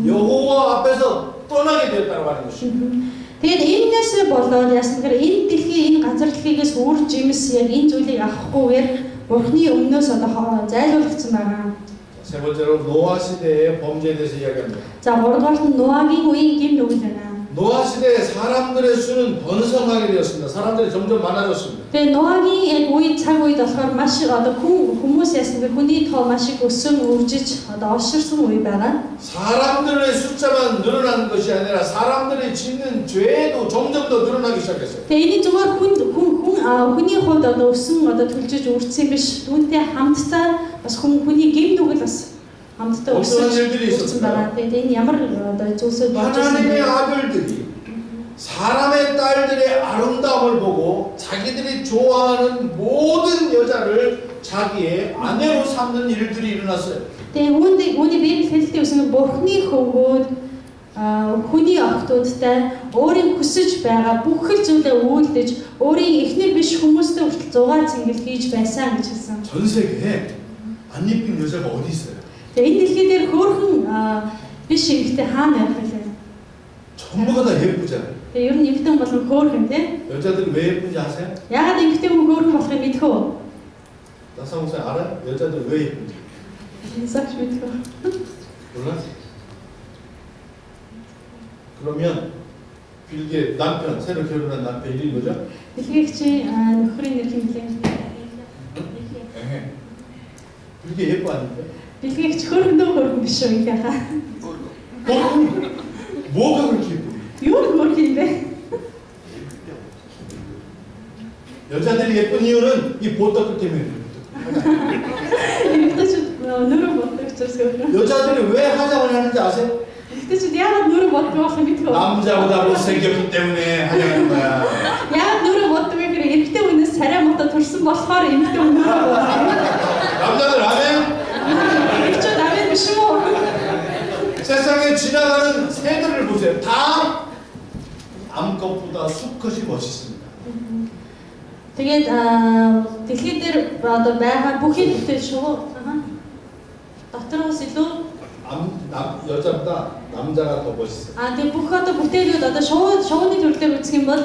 여호와 앞에서 떠나게 되었다고 하는 것입니다. Тэгээд энэс болоод яасан гэхээр энэ дэлхийн энэ газар дэлхийгээс үр жимс яг энэ зүйлийг авахгүйгээр бурхны өмнөөс одоо зайлуулагдсан байна. 세 번째로 노아 시대의 범죄에 대해서 이야기합니다. За гуравдугаар нь Ноагийн үеийн гэмнүгэл байна. 노아 시대에 사람들의 수는 번성하게 되었습니다. 사람들이 점점 많아졌습니다. Тэгээ Ноагийн яг үе цаг үед болохоор маш одоо хүмүүс яасан бэ хүний тоо маш их өссөн үржиж одоо олширсан үе байгаа. 사람들의 숫자만 늘어나는 것이 아니라 사람들이 짓는 죄도 점점 더 늘어나기 시작했어요. Тэгээ энэ зүгээр хүний хувьд одоо өссөн одоо төлжиж үржсэн биш. Түүнтэй хамтдаа бас хүний гэмнүгэл бас хамтдаа өссөн байгаа. Тэгээ энэ ямар одоо зүйлсүүд болж 하나님의 байгаа 아들들이 사람의 딸들의 아름다움을 보고 자기들이 좋아하는 모든 여자를 자기의 아내로 삼는 일들이 일어났어요. Тэгээ үүний Библи хэлдэг үсэн бурхны хөвгүүд хүний охтуудтай өөрийн хүсэж байгаа бүх л зүйлээ үйлдэж өөрийн эхнэр биш хүмүүстэй хүртэл зугаа цэнгэл хийж байсан гэж хэлсэн. 전 세계에 안 예쁜 여자가 어디 있어요? Тэгээ энэ дэлхий дээр хөөрхөн биш эмэгтэй хаана байх вэ? 전부가 다 예쁘잖아요. Тэгээ ер нь эмэгтэй болон хөөрхөн тийм. 여자들이 왜 예쁜지 아세요? Яагаад эмэгтэй хүн хөөрхөн болохыг мэдэх үү? 나상욱 씨 알아요? 여자들 왜 예쁜지? Сагш мэдэх үү? 몰라? 그러면 빌게 남편, 새로 결혼한 남편 이름이 뭐죠? Дэлхийгчийн нөхрийн нэр хэмлэн. 빌게 예뻐 아닌데? Дэлхийгч хөөрхөндөө хөөрхөн биш үү яхаа? 뭐가 그렇게 예뻐? Юу хөөрхөн бэ? 여자들이 예쁜 이유는 이 보떡 때문에. Эмэгтэйчүүд нөрөө боддог учраас хөөрхөн. 여자들이 왜 화장을 하는지 아세요? Эмэгтэйчүүд яагаад нөрөө боддог болохыг мэдэх үү? 남자보다 못생겼기 때문에 화장하는 거야. Яагаад нөрөө боддог вэ гэхээр эмэгтэй хүнээс царай муутай төрсөн болохоор эмэгтэй хүн нөрөө боддог. 남자들 아멘? Эмэгчүүд амин биш үү? 세상에 지나가는 새들을 보세요. 다 암컷보다 수컷이 멋있습니다. Тэгээд дэлхий дээр одоо байгаа бүхий бүтээл шувуу дотроос илүү 여자보다 남자가 더 멋있어요. тэгээд бүх одоо бүтээлүүд одоо шувууны төрлөөр үзэх юм бол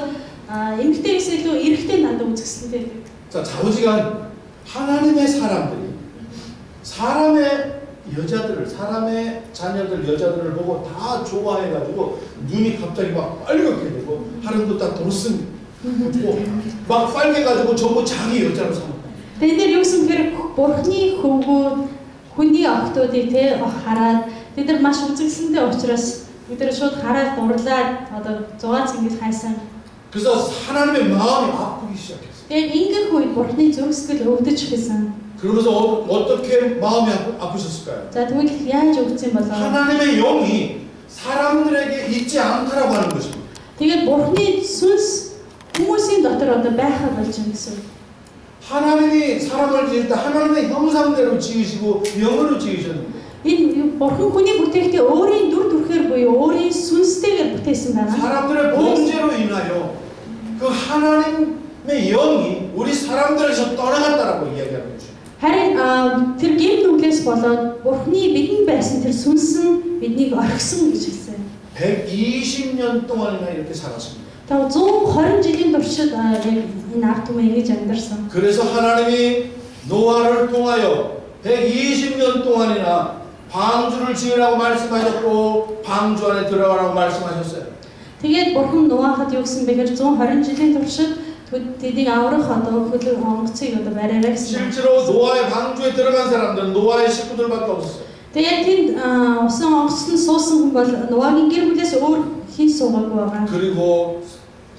эмэгтэйгээс илүү эрэгтэй надад үзэсгэлэнтэй. 자, 좌우지간 하나님의 사람들이 사람의 여자들을 사람의 자녀들 여자들을 보고 다 좋아해가지고 눈이 갑자기 막 빨갛게 되고 하루도 딱 도슨 막 빨개가지고 전부 자기 여자로 삼아. Тэд юу гэсэн хэрэг бурхны хөвгүүд хүний охтуудыг тэ хараад тэд нар маш үзэгсэнтэй учраас бид нар шууд хараад дурлаад одоо 6 цэнгэл хайсан. 그래서 하나님의 마음이 아프기 시작했어요. Тэгээд ингээх үед бурхны зөвсгөл өвдөж эхэлсэн. 그러면서 어떻게 마음이 아프셨을까요? За тэгвэл яаж өвдсөн болоо? 하나님의 영이 사람들에게 있지 않다라고 하는 것입니다. Тэгээд бурхны сүнс хүмүүсийн дотор одоо байхаа болж юм гэсэн. 하나님이 사람을 지을 때 하나님의 형상대로 지으시고 영으로 지으셨는데 Энэ бурхан хүний бүтээхдээ өөрийн дүр төрхөөр буюу өөрийн сүнстэйгээр бүтээсэн байна. 사람들의 범죄로 인하여 그 하나님의 영이 우리 사람들에서 떠나갔다라고 이야기하는 거죠. Харин тэр гэм нүглээс болоод бурхны бидэн байсан тэр сүнс нь биднийг орхисон гэж хэлсэн. 120년 동안이나 이렇게 살았습니다. Та 120 жилийн туршид яг энэ ард түмэн ингэж амьдарсан. 그래서 하나님이 노아를 통하여 120년 동안이나 방주를 지으라고 말씀하셨고 방주 안에 들어가라고 말씀하셨어요. Тэгээд бурхан Ноахад юу гэсэн бэхээр 120 жилийн туршид тэдийг аврах одоо хөлөг онгоцыг одоо бариараа гэсэн. 실제로 노아의 방주에 들어간 사람들은 노아의 식구들밖에 없었어요. Тэгээд тэнд усан онгоцны суусан хүн бол Ноагийн гэр бүлээс өөр хэн суугаагүй байгаа. 그리고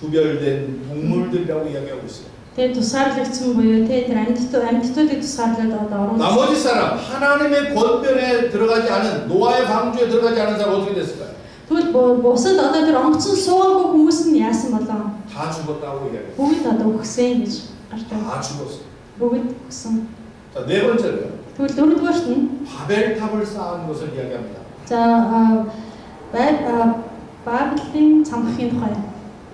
구별된 동물들이라고 이야기하고 있어요. Тэгээд тусгаарлагдсан буюу тэр амьтдуудыг тусгаарлаад одоо оруулсан. 나머지 사람 하나님의 권변에 들어가지 않은 노아의 방주에 들어가지 않은 사람 어떻게 됐을까요? Тэгвэл бусад одоо тэр онгоцон суугаагүй хүмүүс нь яасан болоо? 다 죽었다고 이야기해요. Бүгд одоо өгсөн гэж гартай. 다 죽었어요. Бүгд өгсөн. 자, 네 번째로요. Тэгвэл дөрөвдүгээрт нь 바벨탑을 쌓은 것을 이야기합니다. за 바벨린 참хын тухай.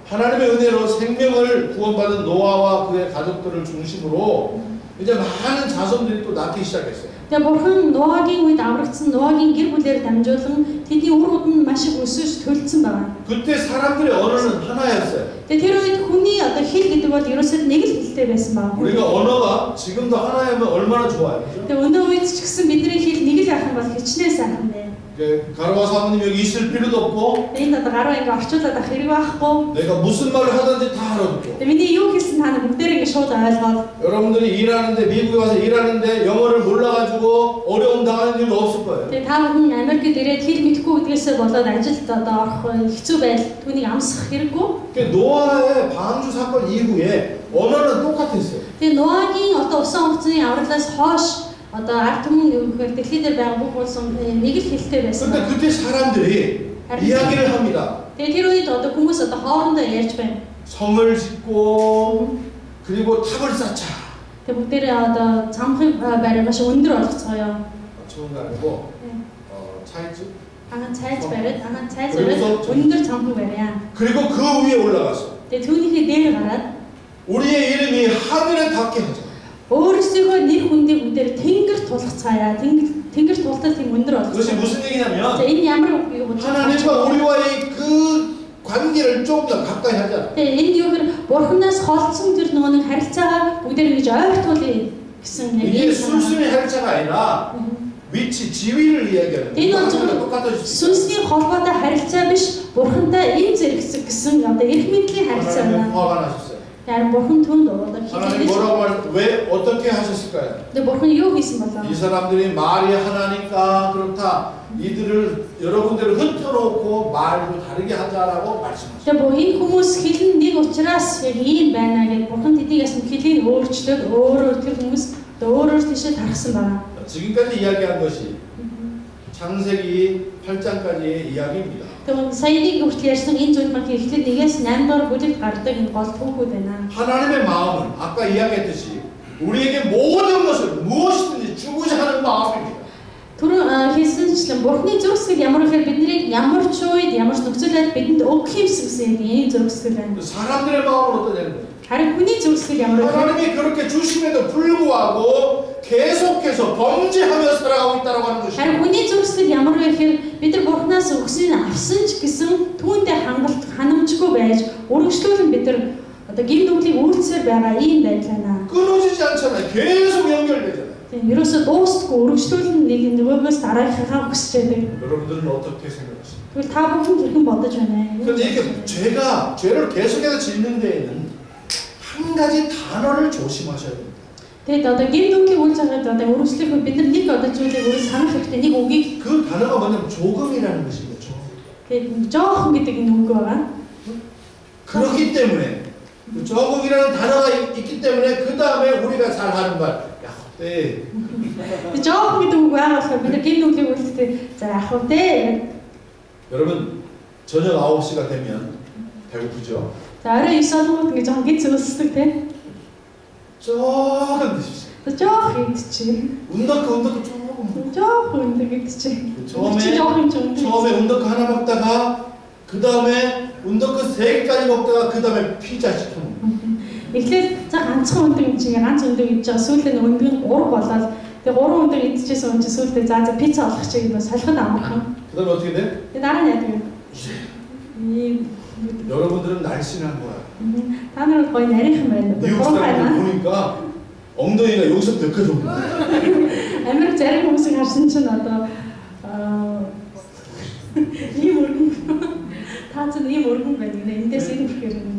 하나님의 은혜로 생명을 구원받은 노아와 그의 가족들을 중심으로 이제 많은 자손들이 또 낳기 시작했어요. Тэгээ бурхан Ноагийн үед аврагдсан Ноагийн гэр бүлээр дамжуулан тэдний үр өд нь маш их өсөж төлцсөн байна. 그때 사람들의 언어는 하나였어요. Тэгээ тэр үед хүний одоо хэл гэдэг бол ерөөсөө нэг л хэлтэй байсан байна. 우리가 언어가 지금도 하나이면 얼마나 좋아요. 그렇죠? Тэгээ өнөө үед ч гэсэн бидний хэл нэг л байх юм бол хичнээн сайхан байна. 가로와 사모님 여기 있을 필요도 없고 Энэ одоо гараа ингээ орчуулаад ах хэрэг байхгүй. 내가 무슨 말을 하든지 다 알아듣고 Тэгээ миний юу хэлсэн та нар бүгдээрээ ингээ шууд ойлгоод 여러분들이 일하는데 미국에 와서 일하는데 영어를 몰라가지고 어려움 당하는 일도 없을 거예요. тэгээ та бүхэн Америкт ирээд хэл мэдэхгүй үдгээсээ болоод ажилд одоо орох хэцүү байдал түүнийг амсах хэрэггүй. 노아의 방주 사건 이후에 언어는 똑같았어요. Тэгээ Ноагийн одоо усан онгоцны авралаас хойш одоо ард түмэн юу гэхээр дэлхий дээр байгаа бүх улсын нэг л хэлтэй байсан. 근데 그때 사람들이 이야기를 합니다. Тэгээ тэр үед одоо хүмүүс одоо хоорондоо ярьж байна. 성을 짓고 그리고 탑을 쌓자. Тэгээ бүгдээрээ одоо цамхыг барай маш өндөр болгоцгоё. 좋은 거 아니고 차이지. Цайз бариад өндөр цамхыг барья. 그리고 그 위에 올라가서 Тэгээ түүнийхээ дээр гараад 우리의 이름이 하늘에 닿게 하자. өөрсдийнхөө нэр хүндийг бүгдээр тэнгэр тулгацгаая. Тэнгэр тултал тийм өндөр 그것이 болгоцгоё. 무슨 얘기냐면 За энэ ямар үг юм бэ? 하나님과 우리와의 그 관계를 좀 더 가까이 하자. Тэгээ энэ юу гэхээр бурханаас холдсон тэр нөгөө нэг харилцаагаа бүгдээр ингэж ойртуулъя гэсэн яг 이게 юм. 순수의 харилца가 아니라 위치, 지위를 이야기하는 Энэ бол 거예요. 똑같아질 수 있어요. сүнсний холбоотой харилцаа биш, бурхантай эм зэрэгцэг гэсэн одоо эрх мэдлийн харилцаа 하나님 байна. 화가 나셨어요. Яар бурхан түнд одоо 하나님 хэлж 뭐라고 왜 어떻게 하셨을까요? Тэгээ бурхан юу хийсэн болоо? 이 사람들이 말이 하나니까 그렇다. 이들을 여러분들을 흩어놓고 말도 다르게 하자라고 말씀하셨어요. Тэгээ энэ хүмүүс хэлэн нэг учраас яг ийм байна гэж бурхан тэднийгээс хэлийг өөрчлөөд өөрөөр тэр хүмүүс өөрөөр тийшээ тархсан байна. 지금까지 이야기한 것이 창세기 8장까지의 이야기입니다. Тэгээ саяны хүртэл ярьсан энэ зүйл маань эхлээд 1-ээс 8 дугаар бүлэгт гардаг энэ гол түүхүүд байна. 하나님의 마음은 아까 이야기했듯이 우리에게 모든 것을 무엇이든지 주고자 하는 마음입니다. Түрүү хэлсэнчлэн бурхны зурсгал ямар ихээр биднийг ямар ч үед ямар ч нөхцөлөд бидэнд өгөх юмсан гэсэн энэ зурсгал байна. 사람들의 마음은 어떠냐는 거예요. Харин хүний зурсгал ямар вэ? 하나님이 그렇게 주심에도 불구하고 계속해서 범죄하며 살아가고 있다고 하는 것이죠. Харин хүний зурсгал ямар вэ гэхээр бид нар бурхнаас өгсөнийг авсан ч гэсэн түүндээ хангалт ханамжгүй байж өргөжлүүлэн бид нар одоо гин нүглийг үйлцээр байгаа ийм байдал байна. 끊어지지 않잖아요. 계속 연결되잖아요. Тийм ерөөсөө дуустгүй өргөжлүүлэн нэг нөгөөгөөс дараагийнхаа хүсэж байдаг. 여러분들은 어떻게 생각하십니까? Тэгвэл та бүхэн хэрхэн бодож байна вэ? 그런데 이게 죄를 계속해서 짓는 데에는 한 가지 단어를 조심하셔야 됩니다. Тэгээд одоо гин нүглийн үйл ажиллагаанд одоо өргөжлөхөд бид нар нэг одоо зүйлийг өөрөө санах хэрэгтэй. Нэг үгийг 그 단어가 뭐냐면 조금이라는 것입니다. 조금. тэгээд жоохон гэдэг энэ үг байгаа. 그렇기 때문에 그 조금이라는 단어가 있기 때문에 그 다음에 우리가 잘 하는 말, 야, 네. жоохон гэдэг үг байгаа болохоор бид нар гин нүглийн үйлдэлтэй за яах вэ? 여러분 저녁 9시가 되면 배고프죠? За орой 9 болгоод ингэ жоохон гид зөвлөсдөг те. 조금 드십시오. Жоохон идчих. 운덕크 조금. жоохон идчих. 처음에 운덕크 하나 먹다가 그 다음에 운덕크 3개까지 먹다가 그 다음에 피자 시켜 먹는. Эхлээд за ганцхан өндөр юм чинь ганц өндөр идэж байгаа сүүлдээ өндөр нь 3 болоод тэгээ 3 өндөр идчихсэн юм чинь сүүлдээ за пицца олох чиг нь салхинд амархан. 그 다음에 어떻게 돼? Тэгээ дараа нь яадаг юм? 여러분들은 날씬한 거야. Та нар гоё нарийнхан байна. 미국 사람들 보니까 엉덩이가 여기서부터 여기까지 오는 거야. Америк зарим хүмүүсийг харсан чинь одоо ийм өргөн та зөв ийм өргөн байна гэнэ. Эндээс энэ хүрхээр юм.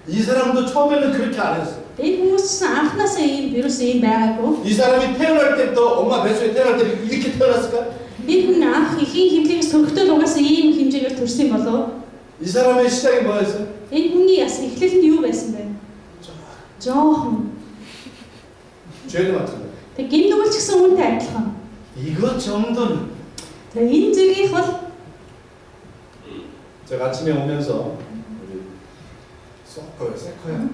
이 사람도 처음에는 그렇게 안 했어. Энэ хүмүүс чинь анхнаасаа ийм вирус ийм байгаагүй. 이 사람이 태어날 때부터 엄마 뱃속에 태어날 때 이렇게 태어났을까? Энэ хүн анх ихийн хэмжээс төрөлтөө угаасаа ийм хэмжээгээр төрсөн болов. 이 사람의 시작이 뭐였어요? Энэ хүний яс эхлэл нь юу байсан бэ? Жоохон. 죄도 마찬가지. Тэг гин нүгэл ч гэсэн үүнтэй адилхан. 이것 정도는 Тэг энэ зэргийг бол 제가 아침에 오면서 우리 세커야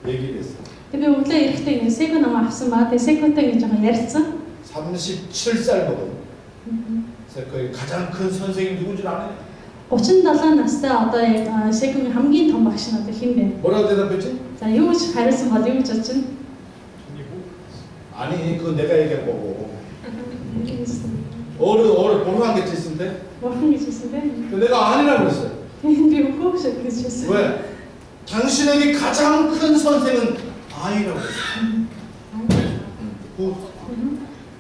얘기를 했어. тэг би өглөө ирэхдээ ингэ секо ном авсан ба тэг секотой гэж байгаа ярьсан. 37살 먹은 세커의 가장 큰 선생님 누군지 아나요? 37 настай одоо яг секогийн хамгийн том багш нь одоо хэн бэ? 뭐라고 대답했지? За юу гэж хариулсан бол юу гэж бодчих? 아니 그건 내가 얘기한 거고. 어른 보루한 게 있는데. Бурхан гэж хэлсэн бэ? 내가 아니라고 그랬어요. Би үгүй гэж хэлсэн. 왜? 당신에게 가장 큰 선생은 아이라고 그랬어요.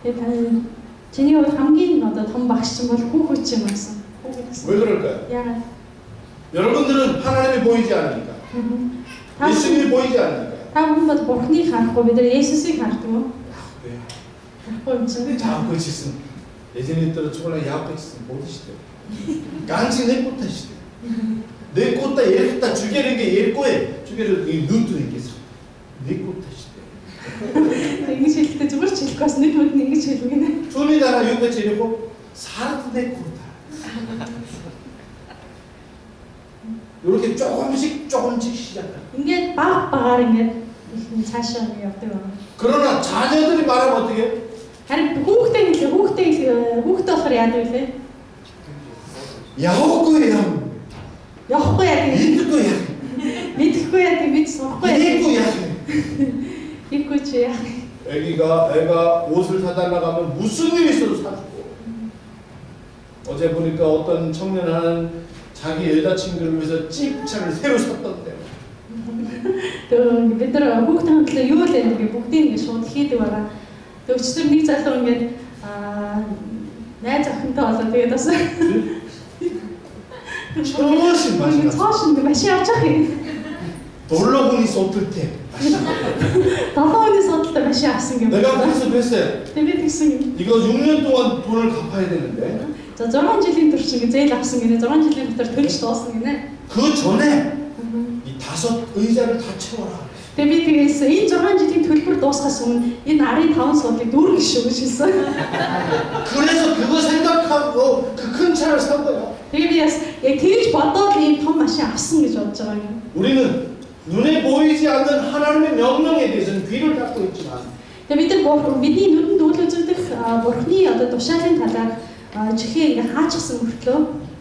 Тэгээд чиний хувьд хамгийн одоо том багш чинь бол хүүхэд юм байсан. 왜 그럴까요? яагаад? 여러분들은 하나님이 보이지 않으니까. 예수님이 보이지 않으니까. Та хүн бол Бурхныг харахгүй бид нар Есүсийг хардаг уу? 네. Харахгүй юм чинь. 자꾸 있으면 예전에 들어 초콜릿 야고 있으면 못 드시대. 간지 내 꽃다 시대. 내 꽃다 예랬다 주게는 게 예꼬에 주게를 이 눈도 있겠어. 내 꽃다 시대. Ингэж хэлэхдээ зүгээр ч хэлэхгүй бас нэг хүн ингэж хэлвэг нэ. 둘이다가 육같이 이러고 살도 내 꽃다. 이렇게 조금씩 시작해. Ингээд баг багаар ингээд цаашаа явдаг байна. 그러나 자녀들이 말하면 어떻게 해? Харин хүүхдээ болохоор яадаг вэ? 야호꾸야. Явахгүй яадаг. 인드꾸야. Мэдэхгүй яадаг, мэд сурахгүй яадаг. 이꾸야. Ихгүй чи яах. 애가 옷을 사달라고 하면 무슨 일이 있어도 사주고. 어제 보니까 어떤 청년 하나는 자기 여자친구를 위해서 찝차를 새로 샀던데요. Бид нар хүүхдээ хамтлаа юу л юм бэ? Бүгдийг ингээд шууд хийдэг байгаа. Өчтөр нэг залуу ингээд найз охинтой болоод тэгээд бас 처신 마시나. цаашнд машин авч явах юм. 놀러 보니 쏟을 때. 7 өдрийн судалтай машин авсан юм. 내가 그래서 그랬어요. Тэгээд тэгсэн. 이거 6년 동안 돈을 갚아야 되는데. За 6 жилийн турш ингэ зээл авсан гинэ. 6 жилийн дотор төлж дуусна гинэ. 그 전에 이 5 의자를 다 채워라. Тэгээд би тэгээс энэ 6 жилийн төлбөр дуусгаас өмнө энэ 95 суудлыг дүүргэх шүү гэж хэлсэн. 그래서 그거 생각하고 그 큰 차를 산 거야. Тэгээд би яг тэгж бодоод ийм том машин авсан гэж бодож байгаа юм. 우리는 눈에 보이지 않는 하나님의 명령에 대해서는 귀를 닫고 있지만 Тэгээд бид нар бидний нүдэнд үл үзэгдэх Бурхны одоо тушаалын талаар чихээ ингээ хаачихсан мөртлөө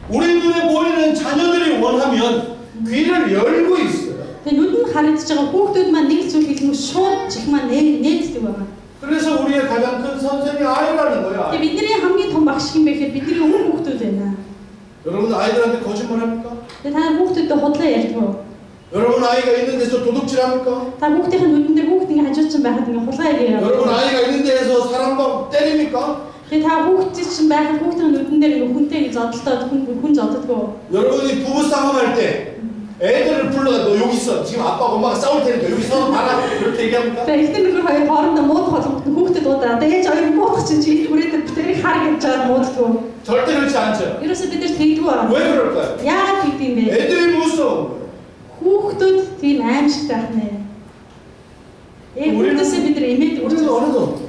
우리 눈에 보이는 자녀들이 원하면 귀를 열고 있어요. тэгээд нүдэнд харагдаж байгаа хүүхдүүд маань нэг зүйл хэлмээр шууд чих маань нээлтдэг байгаа. 그래서 우리의 가장 큰 선생이 아이라는 거야. Тэгээд бидний хамгийн том багш юм бэ гэхээр бидний хүүхдүүд байна. 여러분 아이들한테 거짓말합니까? Тэгээд та хүүхдүүдэд худлаа ярьдаг уу? 여러분 아이가 있는 데서 도둑질합니까? Та хүүхдийн нүдэн дээр хүүхд ингэ хажуучин байхад ингэ хулгай хийгээд 여러분 아이가 있는 데에서 사람과 때립니까? Тэгээ та хүүхд чинь байхад хүүхдийн нүдэн дээр ингэ хүнтэй зодтолдоод хүн зоддгоо. 여러분이 부부 싸움할 때 애들을 불러가 너 여기 있어. 지금 아빠가 엄마가 싸울 테니까 여기 서 봐라. 그렇게 얘기합니까? Тэгээ ихтэй нөхөр хоёр хоорондоо муудах болгоход хүүхдэд удаа ээж хоёр муудах чинь чи хүрээд бүтэрийг хар гэж чад мууддгоо. 절대 그렇지 않죠. Ерөөсөө бид нар тэгдэггүй байна. 왜 그럴까요? Яагаад тэгдэм бэ? 애들이 무서운 거예요. Хүүхдүүд тийм аимшигтай байх нэ. Хүүхдээсээ бид нар эмээд 우리는 어느덧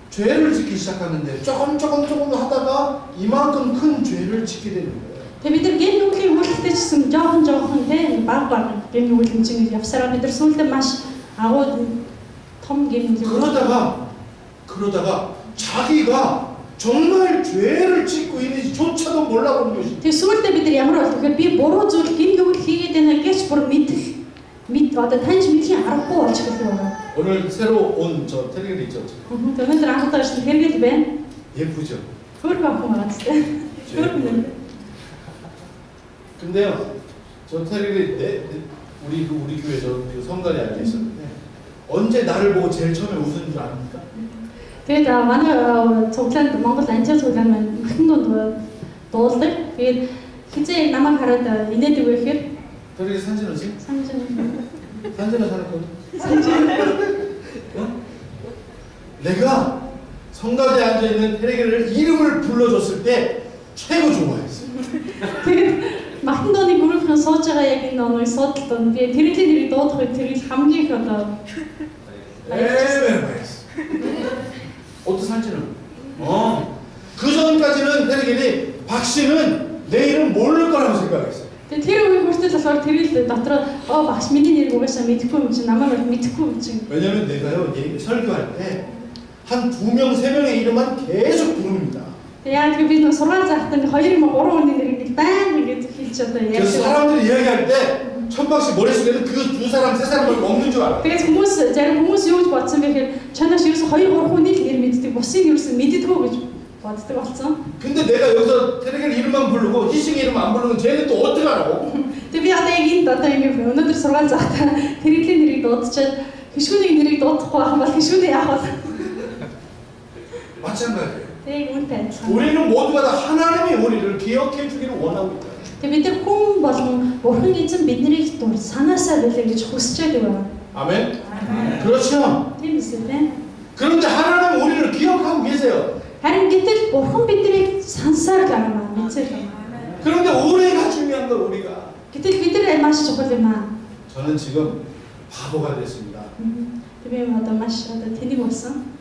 죄를 짓기 시작하는데 조금 하다가 이만큼 큰 죄를 짓게 되는 거예요. Тэгээ бид нар гэн нүглийн үйлдэлтэй ч гэсэн жоохон те баг гэн нүглийн чинь явсараа бид нар сүүлдээ маш агуу том гэн 그러다가 자기가 정말 죄를 짓고 있는지조차도 몰라보는 것이. Тэгээ сүүлдээ бид нар ямар болох вэ? Би буруу зүйл гэн нүгэл хийгээд байна гэж бүр одоо таньж мэдхийн аргагүй болж эхэлдэг байна. 오늘 새로 온 저 텔레그램 있죠. өнөөдөр анхудаа ирсэн хэрэгэл байна. 예쁘죠. Хөөрхөн охин байгаа тест. хөөрхөн. 근데요, 저 텔레그램 우리 교회 저 성가대 앉아 있었는데 언제 나를 보고 제일 처음에 웃은 줄 압니까? Тэгээд манай цуглаанд Монгол анчаа цуглаан маань ихэнх дунд дуулдаг. Тэгээд хизээ намайг хараад инээдэг вэ гэхээр 텔레그램 산진호지? 산진호 살았거든. 내가 성가대에 앉아 있는 텔레그램을 이름을 불러줬을 때 최고 좋아했어. Махтан дооны группийн сууж байгаа яг энэ оныг судалсан. Би тэрний нэрийг дуудахыг тэрийг хамгийн их одоо 어떤 산지는? 그 전까지는 텔레그램이 박 씨는 내 이름 모를 거라고 생각했어. тэр үеийн хүртэл болохоор тэрийг дотроо багш миний нэрийг угаасаа мэдэхгүй юм чинь намайг мэдэхгүй юм чинь. 왜냐면 내가요 설교할 때 한 2명, 3명의 이름만 계속 부릅니다. Яг би нэг сургаал заахад 2, 3 хүний нэрийг баян ингэж хэлж одоо яг. 그래서 사람들이 이야기할 때 천박 씨 머릿속에는 그 2 사람, 3 사람밖에 없는 줄 알아. Тэгээд зарим хүмүүс юу гэж бодсон бэ гэхээр чанаас ерөөсө 2, 3 хүний нэр мэддэг, бусыг ерөөсө мэддэггүй гэж боддог болсон. 근데 내가 여기서 텔레그램 이름만 부르고 희승 이름 안 부르면 쟤는 또 어떻게 하라고? Тэгээд би одоо яг энд одоо ингэ өнөөдөр сургаал заахад тэрний нэрийг дуудчихад хишүүний нэрийг дуудахгүй байх юм бол хишүүний яах вэ? 마찬가지예요. Тэгээд үүнтэй адилхан. 우리는 모두가 다 하나님이 우리를 기억해 주기를 원하고 있다. Тэгээд бид нар хүн болгон Бурхан эзэн биднийг санаасаа байлаа гэж хүсэж байгаа. 아멘. 그렇죠. Тийм үстэй. 그런데 하나님 우리를 기억하고 계세요. Харин гэтэл Бурхан биднийг сансаар л байгаа юм мэдсэл байна. 그런데 우리가 중요한 건 우리가. Гэтэл бид нар маш чухал юм аа. 저는 지금 바보가 됐습니다. Тэгээд одоо маш одоо тэнийг болсон.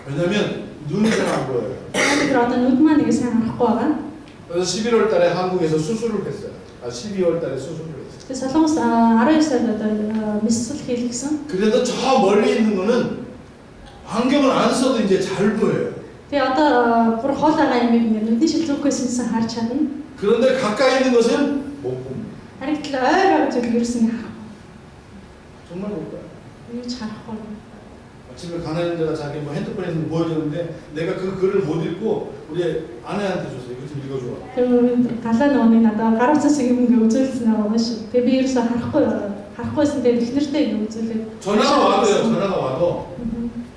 왜냐면 눈이 잘 안 보여요. Тэгээд одоо нүд маань нэг сайн харахгүй байгаа. 그래서 11월 달에 한국에서 수술을 했어요. 12월 달에 수술을 했어요. Тэгээд Солонгос 12 сард одоо мисл хийлгсэн. 그래도 저 멀리 있는 거는 안경을 안 써도 이제 잘 보여요. Тэгээд одоо бүр хол байгаа юм ингээд нүдний шилжүүлэхгүйсэн харж чадна. 그런데 가까이 있는 것은 못 봅니다. Харин ойр байгаа зүйл ерөөсөн харахгүй. 정말 못 봐요. юу ч харахгүй. 아침에 가나는 데가 자기 뭐 핸드폰에서 보여줬는데 내가 그 글을 못 읽고 우리 아내한테 줬어요. 이거 좀 읽어줘. Тэгээд галаа нууны надаа гар утсаас ингэ үзүүлсэн байгаа шүү. Тэгээд би ерөөсөө харахгүйсэн тэгээд их нэртэй ингэ үзүүлээд 전화가 와도요. 전화가 와도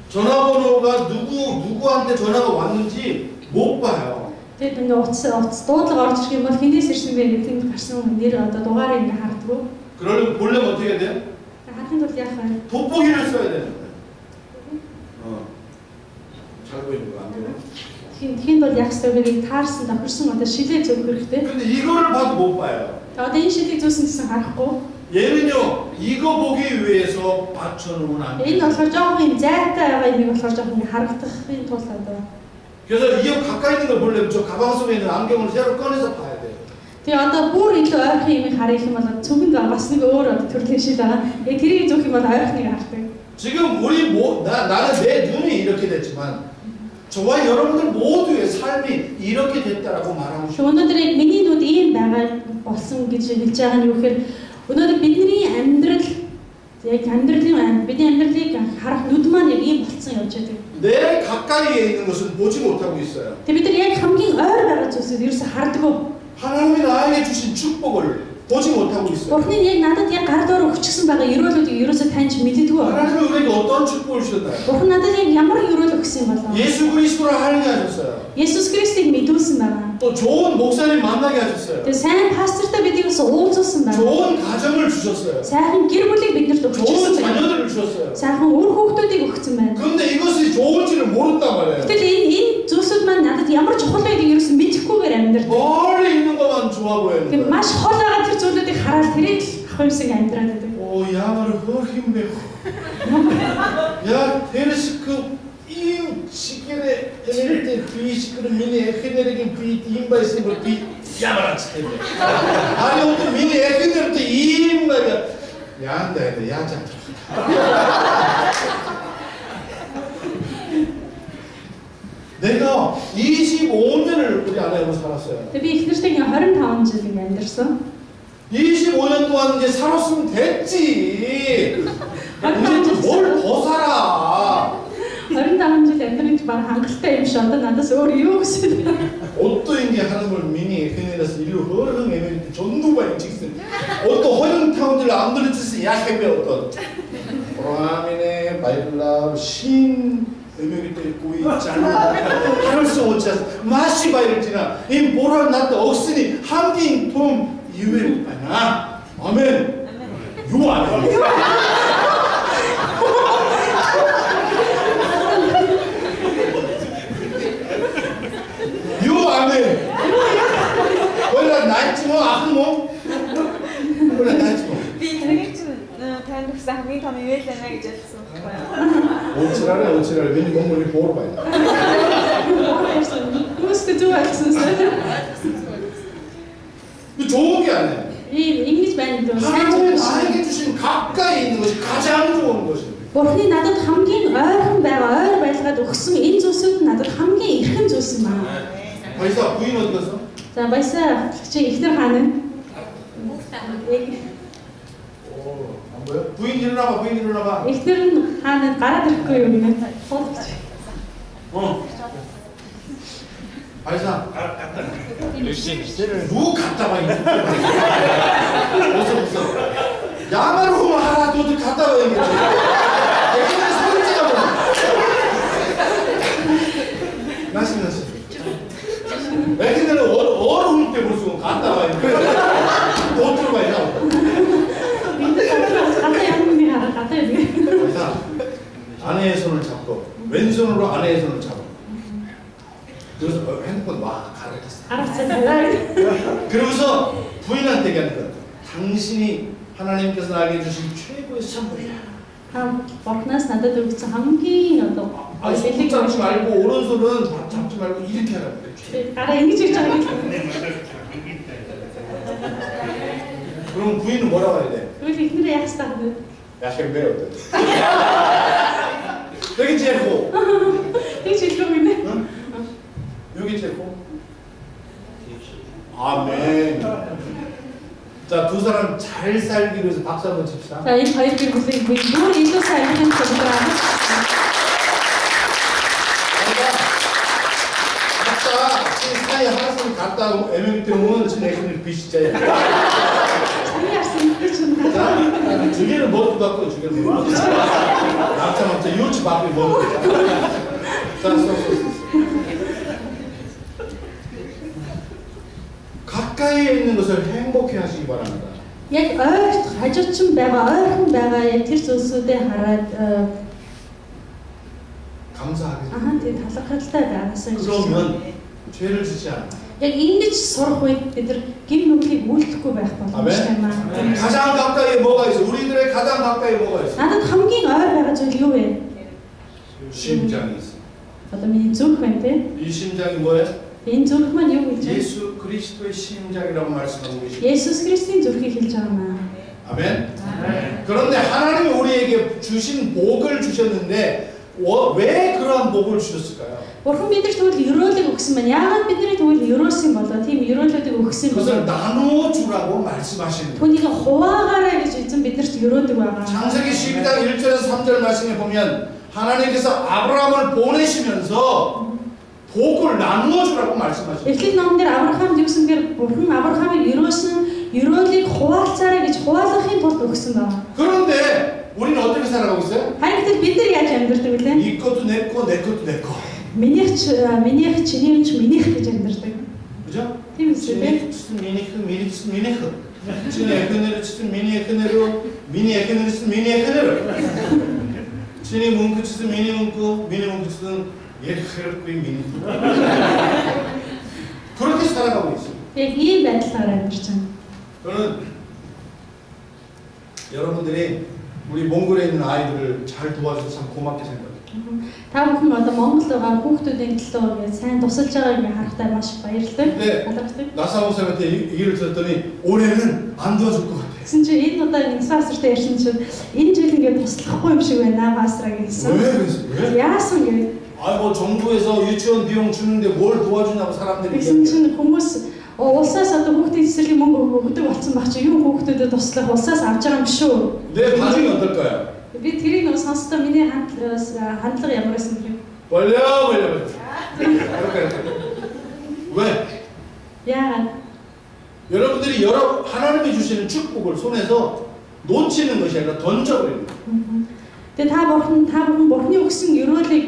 전화번호가 누구한테 전화가 왔는지 못 봐요. Тэгээд ингээ утас дуудлага орж ирэх юм бол хинээс ирсэн бэ гэдэг нь гарсан нэр одоо дугаарыг ингээ харддаг. 그러려면 보려면 어떻게 해야 돼요? Хатын тул яах вэ? 돋보기를 써야 되는 거예요. 잘 보이는 거 안 돼요? Тхийн бол яг 스토리를 таарсан давхарсан одоо шилээ зөв хэрэгтэй. 근데 이거를 봐도 못 봐요. Одоо энэ шилийг зөөсөн гэсэн харахгүй. 얘는요, 이거 보기 위해서 받쳐놓은 안경. Энэ болохоор жоохон зайтай байгаа юм болохоор жоохон харагдахын тулд одоо. 그래서 이 가까이 있는 걸 보려면 저 가방 속에 있는 안경을 새로 꺼내서 봐야 돼요. Тэгээ одоо бүр илүү ойрхон юм харах юм бол цүгэнд бас нэг өөр одоо төрлийн шил байгаа. Тэрийг зөвх юм бол ойрхоныг хардаг. 지금 우리 나는 내 눈이 이렇게 됐지만 저와 여러분들 모두의 삶이 이렇게 됐다라고 말하고 싶어요. Өнөөдөр яг миний нүд ийм байгаа болсон гэж хэлж байгаа нь юу гэхээр өнөөдөр бидний амьдрал яг бидний амьдралыг харах нүд маань яг ийм болсон явж байгаа. 내 가까이에 있는 것은 보지 못하고 있어요. Тэгээ бид нар яг хамгийн ойр байгаа зүйлсийг ерөөсө харддаг. 하나님이 나에게 주신 축복을 보지 못하고 있어요. Бурхны яг надад яг гар доор өгчихсэн байгаа өрөөлүүдийг ерөөсөө таньж мэддэггүй байна. 하나님은 우리에게 어떤 축복을 주셨나요? Бурхан надад яг ямар өрөөл өгсөн болов? 예수 그리스도를 알게 하셨어요. Есүс Христийг мэдүүлсэн байгаа. 또 좋은 목사님 만나게 하셨어요. Тэгээ сайн пастортай бидийг бас уулзуулсан байна. 좋은 가정을 주셨어요. Сайхан гэр бүлийг биднэрт 좋은 өгчихсэн байна. 자녀들을 주셨어요. Сайхан үр хүүхдүүдийг өгсөн байна. 그런데 이것이 좋은지를 모른단 말이에요. Гэтэл энэ зүйлсүүд маань надад ямар чухал байдгийг ерөөсөн мэдэхгүйгээр амьдрал. 멀리 있는 것만 좋아 보여요. Тэгээ маш хол байгаа тэр зүйлүүдийг хараад тэрийг л авах юмсан амьдраад байдаг. 오, 야마를 허힘매고. 야, 테르시크 임 시계에 에네르테 비시크를 미니 에케네르긴 비 임바이스를 비 야마라 치텐데. 아니 어떤 미니 에케네르테 임바가 야한다 야자. 내가 25년을 우리 아내하고 살았어요. Тэгээ би ихнэртэйгээ 25 жил ингэ амьдарсан. 25년 동안 이제 살았으면 됐지. 이제 뭘 더 살아. 25 жил амьдрах баг хангалттай юм шиг одоо надаас өөр юу гэсэн. 옷도 이제 하는 걸 미니 그네라서 일로 허릉 에메리트 전두가 찍슨. 옷도 허릉 타운들 안 들으듯이 약해 어떤. 브라미네 바이블라 신 에메리트 고이 짠. 할수 없지. 마시 바이블지나 이 보라 나도 억스니 한긴 톰 이외 아나. 아멘. 요 아멘. 요 아멘. 원래 나이지 뭐 아픈 뭐. 원래 나이지 뭐. Би тэрийг чинь танд өгсөн хамгийн том ивэл байна гэж хэлсэн байхгүй юу? 오치라래 миний 몸을 보러 봐야. Хүстэй зүг хэлсэн. 이 좋은 게 아니에요. 이 ингэж байна гэдэг сайн 하나님이 зүйл. 나에게 주신 가까이 있는 것이 가장 좋은 것입니다. Бурхны надад хамгийн ойрхон байгаа ойр байлгаад өгсөн энэ зүйлсүүд надад хамгийн эрхэм зүйлс юм аа. 벌써 부인 어디 갔어? За баясаа чи ихнэр хаана? 안 보여? 부인 일어나봐, 부인 일어나봐. Ихнэр нь хаана гараад ирэхгүй юу гэнэ. 발사. 갔다. 누구 갔다 와, 이거. 벌써. 야마로 하나 너도 갔다 와, 이거. 내가 소리 찍어봐. 나시. 애기들은 얼어올 때 벌써 갔다 와, 이거. 너 들어봐, 이거. Гадаа явна би хараа гадаа явна. 자, 아내의 손을 잡고 왼손으로 아내의 손을 잡아. 그래서 핸드폰 와 가르쳤어. Аргац. 그러고서 부인한테 얘기하는 거야. 당신이 하나님께서 나에게 주신 최고의 선물이야. Бурхнаас надад өгсөн хамгийн одоо 손 잡지 말고 오른손은 잡지 말고 이렇게 하라고 그래. гараа ингэж хийж байгаа гэж. 그럼 부인은 뭐라고 해야 돼? Тэгвэл ихнэр яах ёстой вэ? 약간 매웠대. 여기 제코. Тэгж хэлдэг юм нэ. 응? 여기 제코. 아멘. 자, 두 사람 잘 살기 위해서 박수 한번 칩시다. За энэ хоёр гэр бүлийн бүр илүү сайн амьдрахын тулд 아까 사이 하나씩 갔다 애매기 때문에 지금 애기는 비시자야. Саний арсан гэж юм. 자, 두 개를 먹고 갖고 두 개를 먹고. 남자 요치 밥을 먹고. 자, 가까이에 있는 것을 행복해 하시기 바랍니다. Яг ойрт хажуучин байгаа, ойрхон байгаа яг тэр зүйлсүүдээ хараад 감사하게. тэг талархалтай байгаасаа гэж. 그러면 죄를 짓지 않아. Яг ингэж сурах үед бид нар гим нүглийг үйлдэхгүй байх боломжтой юм аа. 가장 가까이에 뭐가 있어? 우리들의 가장 가까이에 뭐가 있어? Надад хамгийн ойр байгаа зүйл юу вэ? 심장이 있어. Одоо миний зүрх байна те. 이 심장이 뭐예요? Энэ зүрх маань юу гэж вэ? 예수 그리스도의 심장이라고 말씀하고 계십니다. Есүс Христийн зүрхийг хэлж байгаа юм аа. 아멘. 그런데 하나님이 우리에게 주신 복을 주셨는데 왜 그러한 복을 주셨을까요? Бурхан бидэрт тэгвэл өрөөлөг өгсөн байна. Яагаад бидний тэгвэл өрөөсөн болоо? Тийм өрөөлөдийг өгсөн 그것을 болоо. 나누어 주라고 말씀하시는 거예요. Түүнийг хуваагаарай гэж эзэн бидэрт өрөөдөг байгаа. 창세기 12장 1절에서 3절 말씀에 보면 하나님께서 아브라함을 보내시면서 복을 나누어 주라고 말씀하십니다. Эхлэл номдэр Авраамд юусангээр Бурхан Авраамыг өрөөсөн ерөөлийг хуваалцаарай гэж хуваалгахын тулд өгсөн байна. 그런데 우리는 어떻게 살아가고 있어요? Харин гэтэл бид нар яаж амьдардаг вэ? 이 것도 내 거, 내 것도 내 거. Минийх чиний ч минийх гэж амьдардаг. 그죠? Тийм үстэй. чиний чсэн минийх, минийх чсэн минийх. чиний эхнэр чсэн миний эхнэр, миний эхнэр чсэн миний эхнэр. чиний мөнгө чсэн миний мөнгө, миний мөнгө чсэн 얘хэргүй миний. 그렇게 살아가고 있어요. Яг ийм байдлаар амьдарч байна. 저는 여러분들이 우리 몽골에 있는 아이들을 잘 도와줘서 참 고맙게 생각해요. Та бүхэн одоо Монголд байгаа хүүхдүүдийн төлөө ингээд сайн тусалж байгааг ингээд харахтаа маш баярлалаа. 근데 나사홍쌤한테 얘기를 들었더니 올해는 안 도와줄 것 같아. Гэсэн чинь энэ удаа энэ пастортай ярьсан чинь энэ жил ингээд туслахгүй юм шиг байна пастораа гэсэн. 왜 그랬어? 왜? Яасан гэ? 뭐 정부에서 유치원 비용 주는데 뭘 도와주냐고 사람들이 Гэсэн 얘기해. чинь хүмүүс улсаас одоо хүүхдийн цэцэрлэгийн мөнгө өгдөг болсон баг чи юу хүүхдүүдэд туслах улсаас авч байгаа юм шүү. 내 반응이 어떨까요? Би тэрийг нөө сонсдоо миний хандлага ямар байсан бэ? 벌려. 왜? Яагаад? 여러분들이 하나님이 주시는 축복을 손에서 놓치는 것이 아니라 던져버리는 거예요. Тэгээ та бүхэн бурхны өгсөн өрөөлийг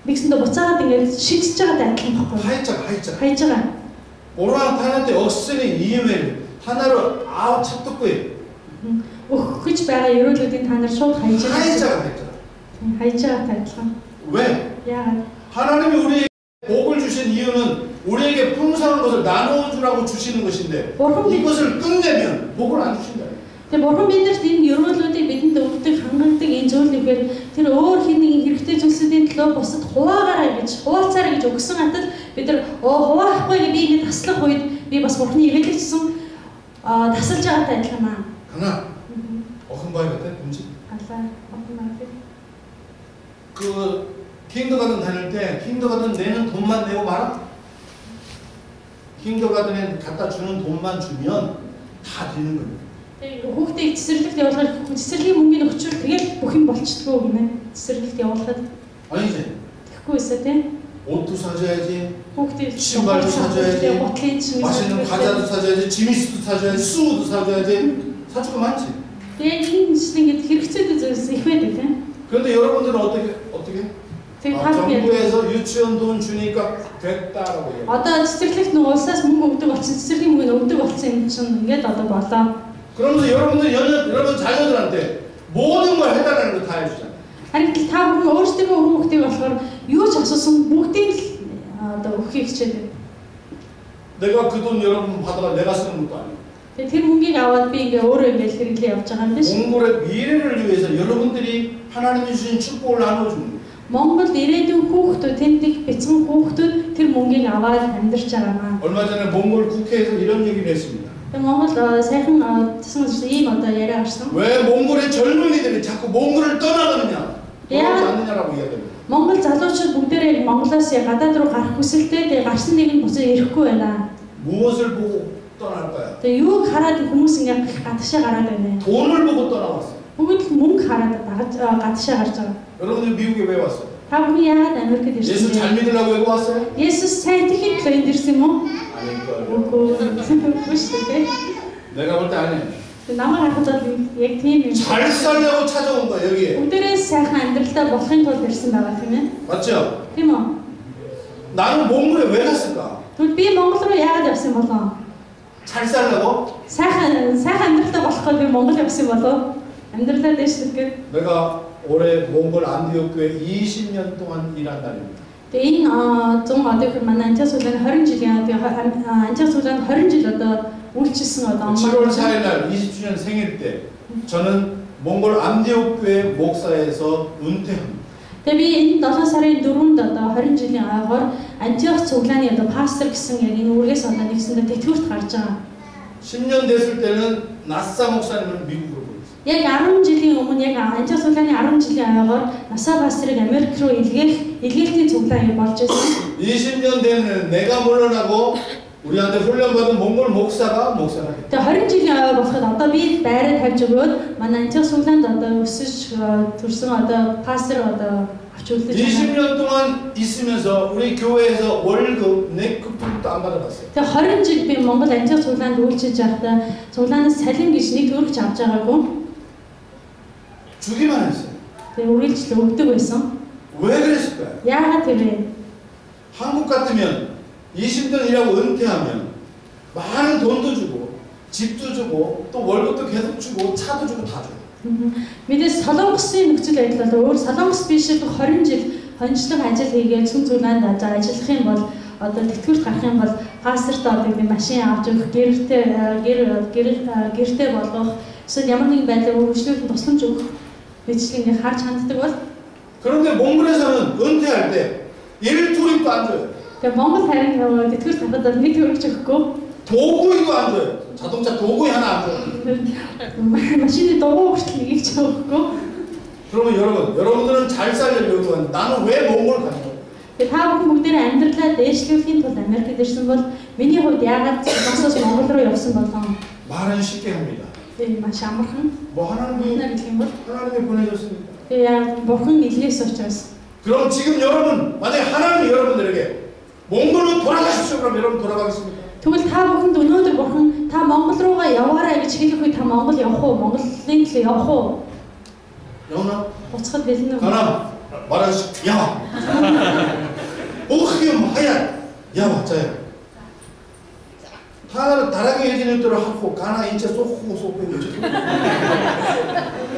нэгсэндээ буцаагаад ингээд шидэж байгаатай адилхан баггүй. 하이짝. Хайж байгаа. 오랑 타나때 억스는 이음에 하나로 아우 찹떡구이. Өгөх гэж байгаа өрөөлүүдийн та нар шууд хайж байгаа. 하이짝. Хайж байгаатай адилхан. 왜? Яагаад? 하나님이 우리에게 복을 주신 이유는 우리에게 풍성한 것을 나눠주라고 주시는 것인데 이것을 끝내면 복을 안 주신다. Тэгээ бурхан биднэрт энэ өрөөлүүдийг бидэнд өгдөг хангадаг энэ зүйлүүдээр тэр өөр хин нэгэн хэрэгтэй зүйлсүүдийн төлөө бусад хуваагаарай гэж хуваалцаарай гэж өгсөн атал бид нар хуваахгүй би ингэ таслах үед би бас бурханы ивэлэгчсэн тасалж байгаатай адилхан аа. 하나 어흥바이 같아 금지. Алаа. 그 킹더가든 다닐 때 킹더가든 내는 돈만 내고 말아. 킹더가든에 갖다 주는 돈만 주면 다 되는 거예요. Хүүхдийг цэцэрлэгт явуулахад цэцэрлэгийн мөнгөний өчрөл тэгээд бүх юм болчихдгоо гинэ. Цэцэрлэгт явуулахад 아니지. тэгэхгүй өсөө тийм. 옷도 사줘야지. Хүүхдийг 신발도 사줘야지. 맛있는 과자도 사줘야지. 지미스도 사줘야지. 수우도 사줘야지. 사줄 거 많지. Тэгээд энэ жишээ ингээд хэрэгцээтэй зүйлс их байдаг тийм. 그런데 여러분들은 어떻게? Тэгээд та бүхэн 정부에서 유치원 돈 주니까 됐다라고 얘기해요. одоо цэцэрлэгт нэг улсаас мөнгө өгдөг болсон цэцэрлэгийн мөнгө өгдөг болсон юм чинь ингээд одоо болоо. 그러면서 여러분 자녀들한테 모든 걸 해달라는 거 다 해주잖아요. Харин та бүхэн өөрсдөө хүүхдийг болохоор юу ч асуусан бүгдийг л одоо өгөхийг хичээдэг. 내가 그 돈 여러분 받아가 내가 쓰는 것도 아니고. Тэгээд тэр мөнгийг аваад би ингээ өөрөө ингээ хэрэглээ явж байгаа юм биш. 몽골의 미래를 위해서 여러분들이 하나님이 주신 축복을 나눠주는 거예요. Монгол ирээдүйн хүүхдүүд тэндих бяцхан хүүхдүүд тэр мөнгийг аваад амьдарч байгаа маа. 얼마 전에 몽골 국회에서 이런 얘기를 했습니다. Монгол сайхан гэсэн ийм одоо яриа гарсан. 왜 몽골의 젊은이들이 자꾸 몽골을 떠나느냐? 떠나지 않느냐라고 이야기합니다. Монгол залуучууд бүгдээрээ Монголоос гадаад руу гарах хүсэлтэй тэгээ гарсан нэг нь буцаж ирэхгүй байна. 무엇을 보고 떠날까요? Тэгээ юуг хараад хүмүүс ингээ гадагшаа гараад байна. 돈을 보고 떠나왔어요. Бүгд л мөнгө хараад гадагшаа гарч байгаа. 여러분들 미국에 왜 왔어요? Та бүхэн яагаад Америкт 예수 ирсэн 잘 бэ? 믿으려고 여기 왔어요? Есүс сайн итгэхийн төлөө энд ирсэн юм уу? 아닐걸요. Үгүй шүү. 내가 볼 때 아니에요. Намайг харахад яг тийм юм. 잘 살려고 찾아온 거야 여기에. Бүгдээрээ сайхан амьдралдаа болохын тулд ирсэн байгаа тийм ээ. 맞죠? Тийм үү? 나는 몽골에 왜 갔을까? Тэгвэл би Монгол руу яагаад явсан болов? 잘 살려고? Сайхан амьдралдаа болохгүй би Монгол явсан болов? амьдралаа дэвшлэхэд. 내가 올해 몽골 안디옥 교회 20년 동안 일한 날입니다. Тэгээ энэ 100 одоо их манай антиасуулын 20 жилийн антиасуулын 20 жил одоо үйлчилсэн одоо 7월 4일 날 20주년 생일 때 저는 몽골 안디옥 교회 목사에서 은퇴합니다. Тэгээ би энэ 7 сарын 4-нд одоо 20 жилийн агаар Антиох цуглааны одоо пастор гэсэн яг энэ үргээс одоо нэгсэндээ тэтгэврт гарч байгаа. 10년 됐을 때는 나사 목사님을 미국으로 보냈어요. Яг 10 жилийн өмнө яг Антиох цуглааны 10 жилийн агаар 나사 пасторыг Америк руу илгээхний цуглаан болж байсан. 20년 되는 내가 물러나고 우리한테 훈련받은 몽골 목사가 목사가 됐다. Тэгээ 20 жилийн ая болоход одоо би байраа тавьж өгөөд манай Антиох цуглаанд одоо өсөж төрсэн одоо пастор одоо авч үлдэж 20년 동안 있으면서 우리 교회에서 월급 내급도 안 받아봤어요. Тэгээ 20 жил би Монгол анжиг цуглаанд үйлчилж байхдаа цуглаанаас салин гэж нэг төгрөг ч авч байгаагүй. 주기만 했어요. Тэгээ үргэлжлэн өгдөг байсан. 왜 그랬을까요? Яагаад тэрэ? 한국 같으면 20년 일하고 은퇴하면 많은 돈도 주고 집도 주고 또 월급도 계속 주고 차도 주고 다 줘요. Мэдээс Солонгосын нөхцөл байдал бол өөр Солонгос бишээ 20 жил хончлог ажил хийгээд цүн цуглаанд ажиллах юм бол одоо тэтгэврт гарах юм бол пастырт одоо би машин авч өгөх гэртээ болгох эсвэл ямар нэгэн байдлаар өргөжлүүлэн тусламж өгөх бичлэгийг харж ханддаг бол 그런데 몽골에서는 은퇴할 때 일투릭도 안 줘요. тэгээ Монгол харин тэтгэврт авахад нэг төгрөг ч өгөхгүй 도구이도 안 줘요. 자동차 도구이 하나 안 줘요. машины дугуй хүртэл нэгийг ч өгөхгүй. 그러면 여러분들은 잘 살려고 하는데 나는 왜 몽골 가는 거예요? Тэгээ та бүхэн бүгдээрээ амьдралаа дээшлүүлэхийн тулд Америкт ирсэн бол миний хувьд яагаад Солонгосоос Монгол руу явсан болов? 말은 쉽게 합니다. Тэгээ маш амархан. 뭐 하나님이 보내줬으니까. Тэгээ яг бурхан илгээс учраас. 그럼 지금 여러분 만약에 하나님이 여러분들에게 몽골로 돌아가십시오. 그럼 여러분 돌아가겠습니까? Тэгвэл та бүхэнд өнөөдөр бурхан та Монгол руугаа яваарай гэж хэлэх үед та Монгол явах уу? Монголын төлөө явах уу? 영나? Уцхад бэлэн үү? 가나? 말하시. 야. 오히려 하얀. 야 맞아요. 하나는 다락에 해지는 대로 하고 가나 인체 쏘고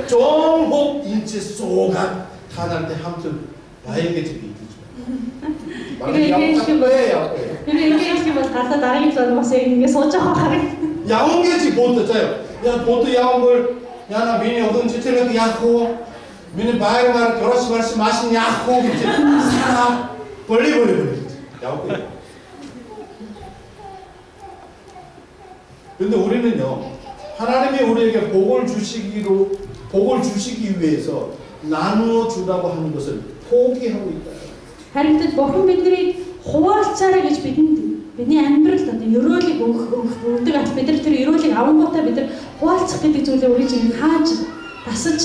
정복 인체 쏘가 하나한테 함튼 나에게 집이 있죠. 말은 야옹 거예요. 그래 이게 뭐 가서 다락에 좀 와서 이게 소장 야옹게지 보트 짜요. 야 보트 야옹을 야나 미니 어떤 지체를 야호 미니 바이말 결혼식 말씀 마신 야호 그치 사람 벌리 야옹게. 근데 우리는요 하나님이 우리에게 복을 주시기 위해서 나누어 주라고 하는 것을 포기하고 있다. харин бурхан биднийг хуваалцаарай гэж бидний амьдралд одоо ёроолыг өгдөг ат бид нар тэр ёроолыг авангуудаа бид нар хуваалцах гэдэг зүйлээ үргэлж хааж гэж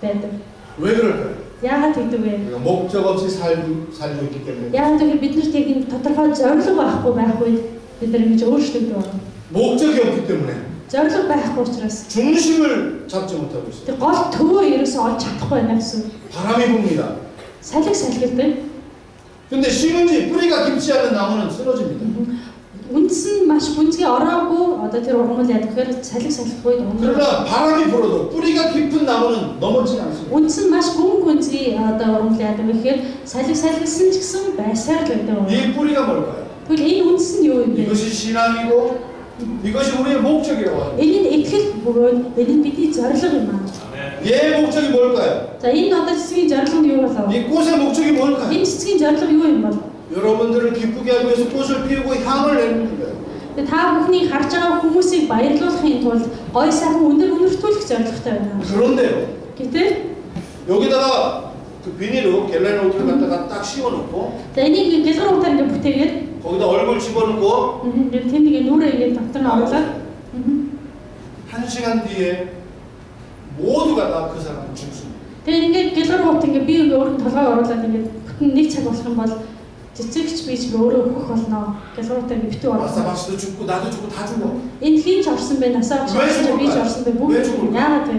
байдаг. 왜 그럴까요? Яагаад гэдэг вэ? 목적 없이 살고 있기 때문에. Яагаад гэвэл биднэрт яг энэ тодорхой зорилго байхгүй байх үед бид нар ингэж өөрчлөгдөв байна. 목적이 없기 때문에. зорилго байхгүй учраас 중심을 잡지 못하고 있어요. тэг гол төвөө ерөөсөө олж чадахгүй байна гэсэн. 바람이 붑니다. салхилдаг. 근데 심은지 뿌리가 깊지 않은 나무는 쓰러집니다. Үндэс нь маш гүнзгий ороогүй одоо тэр ургамал яа тэгэхээр салхихгүй 그러나 바람이 불어도 뿌리가 깊은 나무는 넘어지지 않습니다. үндэс нь маш гүнзгий одоо ургамал яа гэхээр салхисан ч гэсэн байсаар л байдаг. 이 뿌리가 뭘까요? тэгвэл энэ үндэс нь юу юм бэ? 이것이 신앙이고 이것이 우리의 목적이라고 합니다. Энэ нь итгэл бөгөөд энэ нь бидний зорилго юм аа. 얘의 목적이 뭘까요? За энэ одоо цэцгийн зорилго нь юу болов? 이 꽃의 목적이 뭘까요? Энэ цэцгийн зорилго юу юм бол? 여러분들을 기쁘게 하기 위해서 꽃을 피우고 향을 내는 거예요. Та бүхний харж байгаа хүмүүсийг баярлуулахын тулд гой сайхан үнэртүүлэх зорилготой байна. 그런데요. Гэтэл 여기다가 그 비닐로 갤러리 옷을 갖다가 딱 씌워놓고 за энийг гэлгэр утаар ингэ бүтээгээд 거기다 얼굴 집어넣고 тэндгээ нүрээ ингэ дотор нь оруулаад 1시간 뒤에 모두가 다 그 사람을 죽습니다. тэгээ ингэ гэлгэр ут ингэ би өөрөнд толгой оруулаад ингэ бүтэн нэг цаг болох юм бол цэцэгч бич өөрөө өгөх болно. Гэлгэр утаар ингэ битүү оруулаад. 마사박씨도 죽고 나도 죽고 다 죽어. Энэ хин ч орсон бэ? Насаа багш би ч орсон бэ? Бүгд яагаад вэ?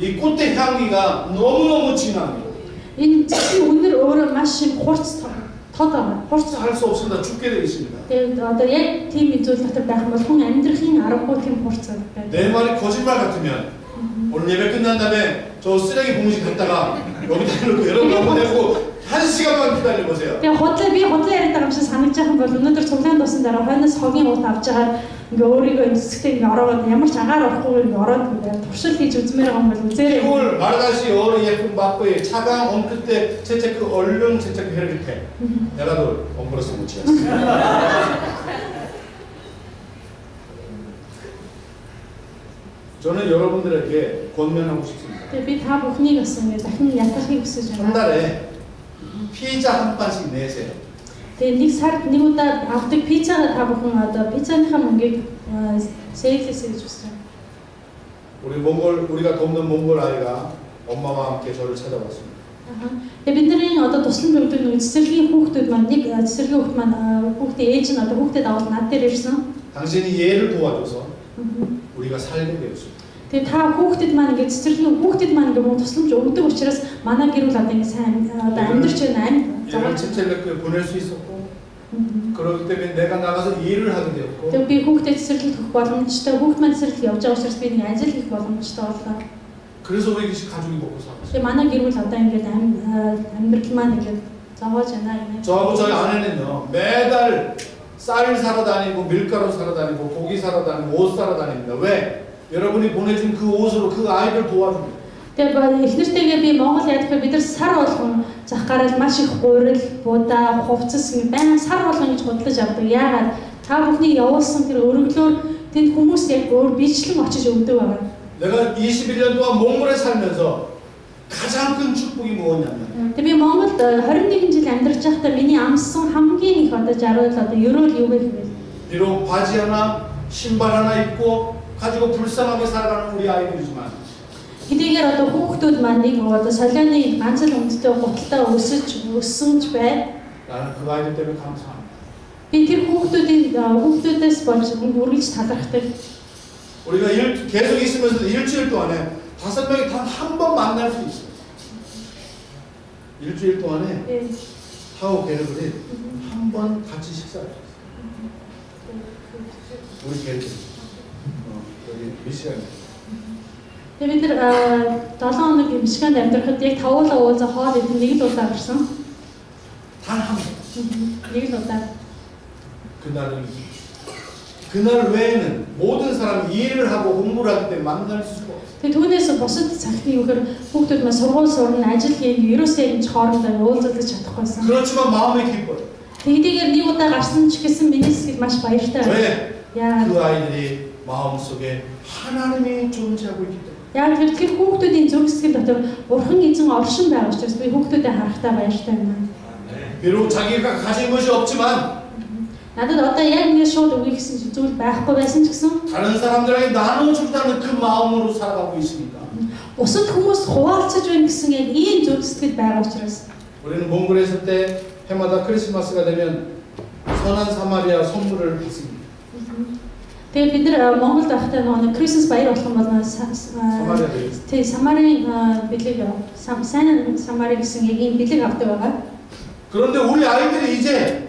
이 꽃의 향기가 너무너무 진합니다. Энэ цэцгийн үнэр өөрөө маш их хурц тод байгаа. Хурц 살 수 없습니다. 죽게 되어 있습니다. тэгээд одоо яг тийм зүйл дотор байх юм бол хүн амьдрахын аргагүй тийм хурц байна. 내 말이 거짓말 같으면 오늘 예배 끝난 다음에 저 쓰레기 봉지 갖다가 여기다 놓고 여러분 한번 내고 1시간만 기다려 보세요. Тэгээд би худлаа яриад байгаа юм шиг санагдаж байгаа бол өнөөдөр цуглаан дууссан дараа хойноос хогийн ут авч байгаа ингээ өөрийгөө энэ цэцэгтэй ингээ ороод ямар ч агаар орохгүй ингээ ороод ингээ туршил хийж үзмээр байгаа юм бол үзээрэй. 이걸 말다시 어느 예쁜 바쁘에 차가운 엉클 채채 그 얼른 채채 그 해를 해. 내가도 엉클어서 못 치겠어. 저는 여러분들에게 권면하고 싶습니다. Тэгээд би та бүхнийг бас ингээ дахин ятгахыг хүсэж 한 байна. 달에 피자 한 판씩 내세요. Тэгээд нэг сард нэг удаа авдаг пиццагаа та бүхэн одоо пиццаныхаа мөнгийг 세일해서 해줬어요. 우리가 돕는 몽골 아이가 엄마와 함께 저를 찾아왔습니다. бидний одоо тусламж өгдөг нэг цэцэрлэгийн хүүхдүүд маань нэг цэцэрлэгийн хүүхд маань хүүхдээ ээж нь одоо хүүхдэд аваад над дээр ирсэн. 당신이 얘를 도와줘서 우리가 살게 되었습니다. Тэгээ та хүүхдэд маань ингээд цэцэрлэгийн хүүхдэд маань ингээд тусламж өгдөг учраас манай гэр бүл одоо ингээд сайн одоо амьдарч байна. 얘를 칠칠레크에 보낼 수 있었고 그렇기 때문에 내가 나가서 일을 하게 되었고 тэгээ би хүүхдэд цэцэрлэг өгөх боломжтой хүүхд маань цэцэрлэг явж байгаа учраас би нэг ажил хийх боломжтой боллоо. 그래서 우리 가족이 먹고 살았어요. Тэгээ манай гэр бүл одоо ингээд амьдрал маань ингээд зовоож байна гэнэ. 저하고 저희 아내는요 매달 쌀 사러 다니고 밀가루 사러 다니고 고기 사러 다니고 옷 사러 다닙니다. 왜? 여러분이 보내준 그 옷으로 그 아이들 도와줍니다. Тэгээ эхнэртэйгээ би Монгол ядах бид нар сар болгон зах гараад маш их гурил, будаа, хувцас ингэ баян сар болгон гэж худалдаж авдаг. Яагаад та бүхний явуулсан тэр өргөлөөр тэнд хүмүүс яг өөр бичлэн очиж өгдөг байгаа. 내가 21년 동안 몽골에 살면서 가장 큰 축복이 뭐냐면 Тэгээ би Монголд 21 жил амьдарч байхдаа миний амссан хамгийн их одоо жаргал одоо ерөөл юу гэвэл 비록 바지 하나, 신발 하나 입고 가지고 불쌍하게 살아가는 우리 아이들이지만 хэдийгээр одоо хүүхдүүд маань нэг одоо солионы ганц л өмдтэй гуталтаа өссөн ч бай. 나는 그 아이들 때문에 감사합니다. Би тэр хүүхдүүдээс болж үргэлж талархдаг. 우리가 계속 있으면서 일주일 동안에 5명이 단 한 번 만날 수 있어요. 일주일 동안에 타오 걔네들이 한 번 같이 식사할 수 있어요. 우리 걔네들 여기 미시간에. Тэгээ бид нар 7 хоног Мишганд амьдрахад яг тавуулаа уулзаа хоол идэх нэг л удаа гарсан. 단 한 번. Нэг л удаа. 그날 외에는 모든 사람이 일을 하고 공부를 하기 때문에 만날 수가 없어요. Тэгээ түүнээс бусад цагт юугаар хүүхдүүд маань сургууль сурна, ажил хийн, ерөөсөө энэ хоорондоо уулзаж чадахгүйсэн. 그렇지만 마음이 기뻐요. Тэдгээр нэг удаа гарсан ч гэсэн миний сэтгэл маш баяртай байна. 왜? Яагаад 그 아이들이 마음속에 하나님이 존재하고 있기 때문에. яг тэр хүүхдүүдийн зүрх сэтгэл дотор Бурхан эзэн оршин байгаа учраас би хүүхдүүдэд харахтаа баяртай байна. 비록 자기가 가진 것이 없지만 Надад одоо яг ингэ шууд өгье гэсэн зүйл байхгүй байсан ч гэсэн 다른 사람들에게 나눠준다는 그 마음으로 살아가고 있으니까 бусад хүмүүст хуваалцаж байна гэсэн яг ийм зүрх сэтгэл байгаа учраас 우리는 몽골에 있을 때 해마다 크리스마스가 되면 선한 사마리아 선물을 받습니다. тэгээд бид нар Монголд байхдаа нэг Крисмас баяр болох юм бол тий Самарын бэлэг сайн Самари гэсэн яг ийм бэлэг авдаг байгаа. 그런데 우리 아이들이 이제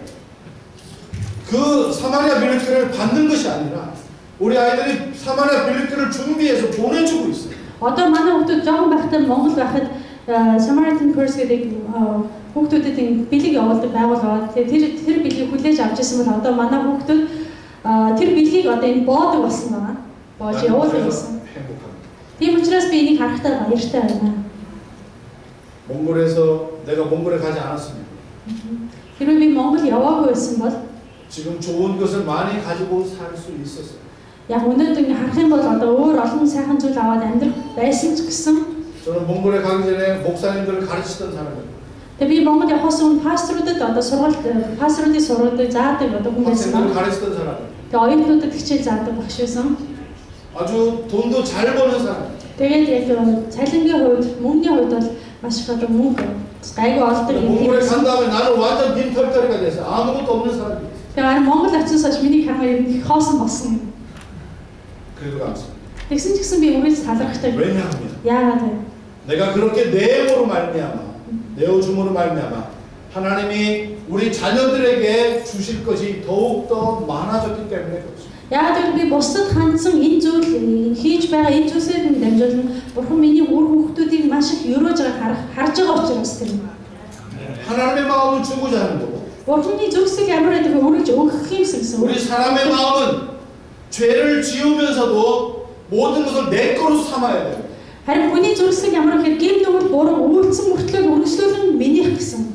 그 사마리아 밀크를 받는 것이 아니라 우리 아이들이 사마리아 밀크를 준비해서 보내주고 있어요. Одоо манай хүүхдүүд жоохон байхдаа Монгол байхад Samaritan Purse гэдэг хүүхдүүдэд бэлэг явуулдаг байгуул байгаа. Тэгээд тэр бэлгийг хүлээж авч ирсэн бол одоо манай хүүхдүүд тэр бэлгийг одоо энэ боодог болсон байна. Боож явуулдаг болсон. Тийм учраас би энийг харахтаа баяртай байна. 몽골에서 내가 몽골에 가지 않았습니다. Хэрвээ би Монгол яваагүй байсан бол 지금 좋은 것을 많이 가지고 살 수 있었어요. яг өнөөдөр харах юм бол одоо өөр олон сайхан зүйл аваад амьдрах байсан ч гэсэн 저는 몽골에 가기 전에 목사님들을 가르치던 사람이에요. тэгээ би Монгол явахаас өмнө пасторудад одоо пасторуудын сургалтыг заадаг одоо хүн байсан. 학생들을 가르치던 사람이에요. Тэгээ оюутнуудад хичээл заадаг багш байсан. 아주 돈도 잘 버는 사람. Тэгээд яг цалингийн хувьд мөнгөний хувьд бол маш их одоо мөнгө гайгүй олдог юм. 몽골에 간 다음에 나는 완전 빈털터리가 됐어요. 아무것도 없는 사람이에요. Тэгээ Монгол очиж сууж миний хамаа юм их хоосон болсон. 그래도 감사합니다. Тэгсэн ч гэсэн би үргэлж талархдаг. 왜냐하면 Яагаад вэ? 내가 그렇게 내음으로 말미암아 내어줌으로 말미암아 하나님이 우리 자녀들에게 주실 것이 더욱더 많아졌기 때문에 그렇습니다. Яагаад би бусдад хандсан энэ зүйл хийж байгаа энэ зүйлсээр дамжуулан Бурхан миний үр хүүхдүүдийг маш их өрөөж байгааг харж байгаа учраас тэр юм. 하나님의 마음을 주고자 하는 거고 Бурханы зөвсөг амраад их өргөж өгөх юмсан гэсэн. 우리 사람의 마음은 죄를 지으면서도 모든 것을 내 거로 삼아야 돼요. Харин хүний зөвсөг ямар гэхээр гэм нүгэл буруу үйлцэн мөртлөө өргөжлүүлэн минийх гэсэн.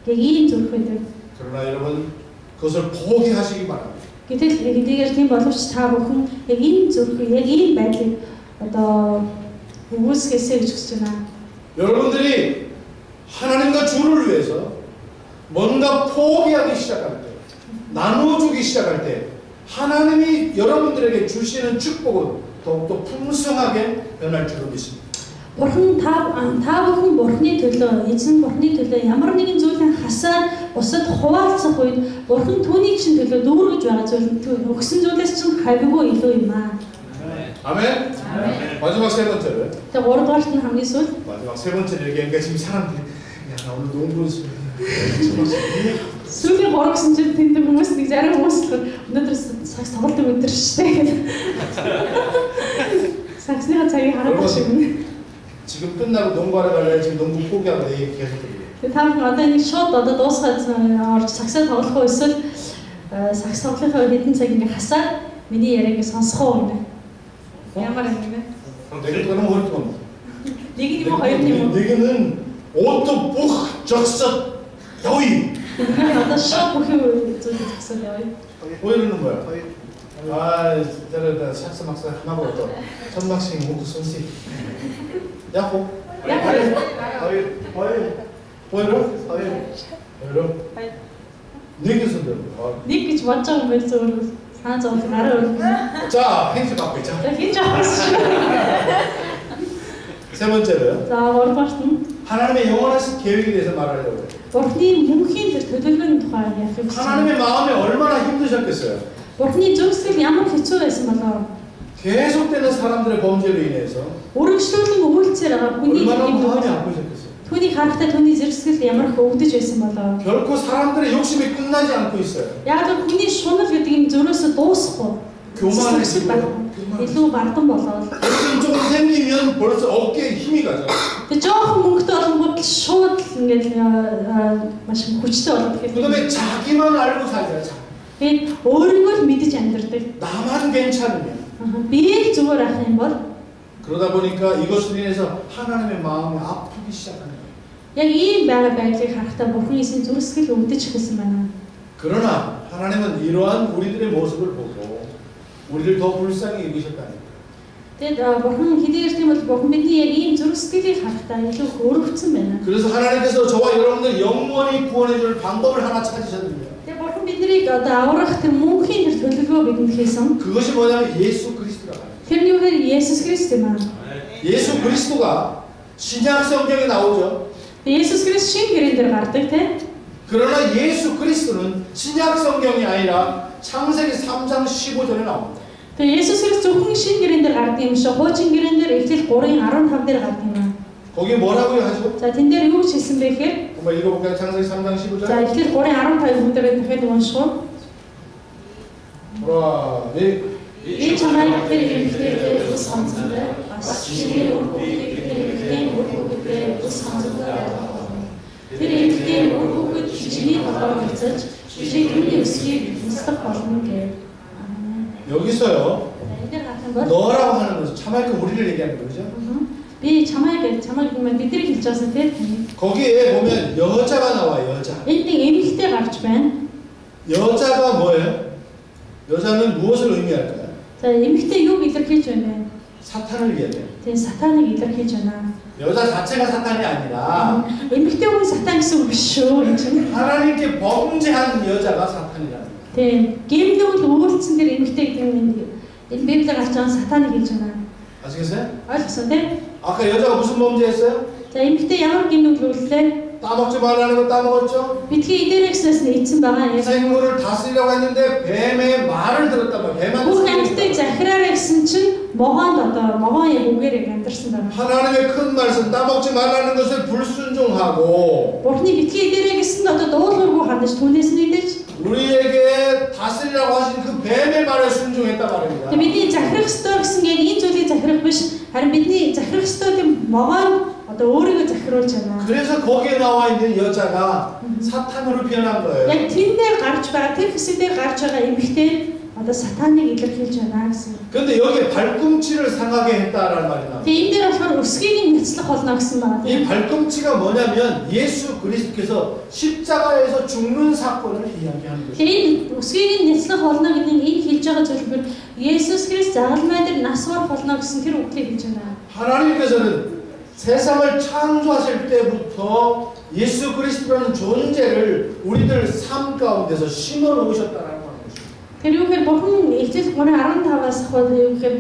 Яг ийм зүрх байдаг. 그러나 여러분 그것을 포기하시기 바랍니다. Гэтэл хэдийгээр тийм боловч та бүхэн яг ийм зүрх яг ийм байдлыг одоо үүсгэсэй гэж хүсэж байна. 여러분들이 하나님과 주를 위해서 뭔가 포기하기 시작할 때, 나눠주기 시작할 때 하나님이 여러분들에게 주시는 축복은 더욱더 풍성하게 변할 줄로 믿습니다. Бурхан та бүхэн Бурханы төлөө, эзэн Бурханы төлөө ямар нэгэн зүйлийг хасаад бусад хуваалцах үед Бурхан түүний чинь төлөө дүүргэж байгаа зүйл өгсөн зүйлээс чинь хавьгүй илүү юм аа. 아멘. 마지막 세 번째로. Тэгээ 3 дугаарт нь хамгийн сүүл. 마지막 세 번째로 얘기하니까 지금 사람들이 야 나 오늘 농구 Сүүлийн 3 гэсэн чинь тэнд хүмүүс нэг зарим хүмүүс өнөөдөр сакс тоглолтын өдөр шүү дээ. саксныхаа цагийг хараад шиг юм. 지금 끝나고 농구하러 갈래 지금 농구 포기하고 얘기 계속 들려요. Та бүхэн одоо нэг шууд одоо дуусгаад орж саксаа тоглох уу эсвэл сакс тоглохын хэдэн цаг ингээ хасаад миний яриаг сонсох уу гэнэ. Ямар юм бэ? 내가 그런 거 같은 Нэг юм уу хоёр юм уу? 내게는 온통 бүх 적석 야위. Одоо шок бүх зүйл зогсоод явъя. 보이는 거야. 아, 저러다 샥스 막스 하나고 또 천막씩 모두 손씨. 야호. 보이러? 네 개서 들어. Нэг гэж бодож байгаа юм байна зөв санаа зовлон арай өөр. 자, 행시 갖고 있자. За хийж авах. 세 번째로요. За 3 дугаарт нь 하나님의 영원하신 계획에 대해서 말하려고 해요. Бурхны мөнхийн тэр төлөвлөгөөний тухай ярих юм. 하나님의 마음이 얼마나 힘드셨겠어요. Бурхны зөвсгөл ямар хэцүү байсан болоо. 계속되는 사람들의 범죄로 인해서 Өргөжлүүлэн өвөлцөөр байгаа хүний 얼마나 юм 마음이 бол 아프셨겠어요. түүний харахтай түүний зэрэгсгэл ямар их өвдөж байсан болоо. 결코 사람들의 욕심이 끝나지 않고 있어요. Яг л хүний шунал гэдэг юм зөрөөсөө дуусахгүй. 교만해지고 илүү бардам болоод. 욕심 조금 생기면 벌써 어깨에 힘이 가죠. Тэг жоохон мөнгөтэй олонгууд шууд ингээд маш хүчтэй болоод тэгэхээр 그다음에 자기만 알고 살아요. тэгээд өөрийгөө л мэдэж амьдрдаг. 나만 괜찮으면 Би л зүгээр ах юм бол 그러다 보니까 이것으로 인해서 하나님의 마음이 아프기 시작하는 거예요. яг ийм байдлыг харахтаа Бурхан эзэн зүрсгэл өвдөж эхэлсэн байна. 그러나 하나님은 이러한 우리들의 모습을 보고 우리를 더 불쌍히 여기셨다는 거예요. Тэгээд Бурхан хэдийгээр тийм бол Бурхан бидний яг ийм зүрсгэлийг харахтаа илүү өөрөвцөн байна. 그래서 하나님께서 저와 여러분들 영원히 구원해 줄 방법을 하나 찾으셨는데요. Тэгээд Бурхан биднийг одоо аврах тэр мөнхийн тэр төлөвлөгөө бидэнд хийсэн. 그것이 뭐냐면 예수 그리스도라고 해요. Тэр нь юу гэхээр Есүс Христ юм аа. 예수 그리스도가 신약 성경에 나오죠. Есүс Христ шинэ гэрэн дээр гардаг тийм. 그러나 예수 그리스도는 신약 성경이 아니라 창세기 3장 15절에 나옵니다. Тэгээд Есүс Христ зөвхөн шинэ гэрэн дээр гардаг юм шиг хуучин гэрэн дээр Эхлэл 3:15 дээр гардаг юм аа. 거기 뭐라고요 하죠? За тэн дээр юу ч хэлсэн бэ гэхээр 한번 읽어볼까요? 창세기 3장 за 15절. Эхлэл 3:15 дээр дахиад унших уу? 와, 이 чамайг тэр эмэгтэй ус хонцтой бас шинээр эмэгтэй үргэлжлээ ус хонцтой тэр эмэгтэй үргэлж чиний толгойг хэцэж шиний өсгийг устгах болно гэ. 여기서요. 너라고 하는 거죠. 차마이크 우리를 얘기하는 거죠. 비 чамайг гэмээр бидний хэлж байгаа тийм. 거기에 보면 여자가 나와요. 여자. Энд нэг эмэгтэй гарч байна. 여자가 뭐예요? 여자는 무엇을 의미할까요? За эмэгтэй юу илэрхийлж байна вэ? 사탄을 의미해요. Тэгээ сатаныг илэрхийлж байна. 여자 자체가 사탄이 아니라 эмэгтэй хүн сатан гэсэн үг биш шүү. Энэ чинь 하나님께 범죄한 여자가 사탄이라는 거예요. тэгээ гэмдэл үйлцэн дээр эмэгтэй гэдэг нь энэ Библиэр гарч байгаа сатаныг хэлж байна. 아시겠어요? ойлгосон тийм? 아까 여자가 무슨 범죄했어요? За эмэгтэй ямар гэмдэл үйллээ? 따먹지 말라는 거 따먹었죠? Битгий идэрэгснээс нь эзэн байгаа яг. 생물을 다스리려고 했는데 뱀의 말을 들었단 말이에요. 뱀한테 Бүх амьтдыг захираарай гэсэн чинь могоонд одоо могоо яг үгээр яг амьдарсан байгаа. 하나님의 큰 말씀 따먹지 말라는 것을 불순종하고 Бурхны битгий идэрэй гэсэн одоо дуулуургүй хандаж түүнээс нь идэж 우리에게 다스리라고 하신 그 뱀의 말에 순종했단 말입니다. бидний захирах ёстой гэсэн яг энэ зүйлийг захирах биш харин бидний захирах ёстой тийм могоо одоо өөрийгөө захируулж байна. 그래서 거기에 나와 있는 여자가 사탄으로 변한 거예요. Яг тэн дээр гарч байгаа тэр хэсэг дээр гарч байгаа эмэгтэй одоо сатаныг илэрхийлж байна гэсэн. 그런데 여기에 발꿈치를 상하게 했다라는 말이 나와요. Тэгээ энэ дээр болохоор өсгийг нь няцлах болно гэсэн байна. 이 발꿈치가 뭐냐면 예수 그리스도께서 십자가에서 죽는 사건을 이야기하는 거예요. Тэгээ энэ өсгийг нь няцлах болно гэдэг нь энэ хэлж байгаа зүйлбэр Есүс Христ загалмай дээр нас барах болно гэсэн тэр үгтэй хэлж байна. 하나님께서는 세상을 창조하실 때부터 예수 그리스도라는 존재를 우리들 삶 가운데서 심어 놓으셨다는 거예요. Тэр юу гэхээр Бурхан Эхлэл 3:15-аас хойш юу гэхээр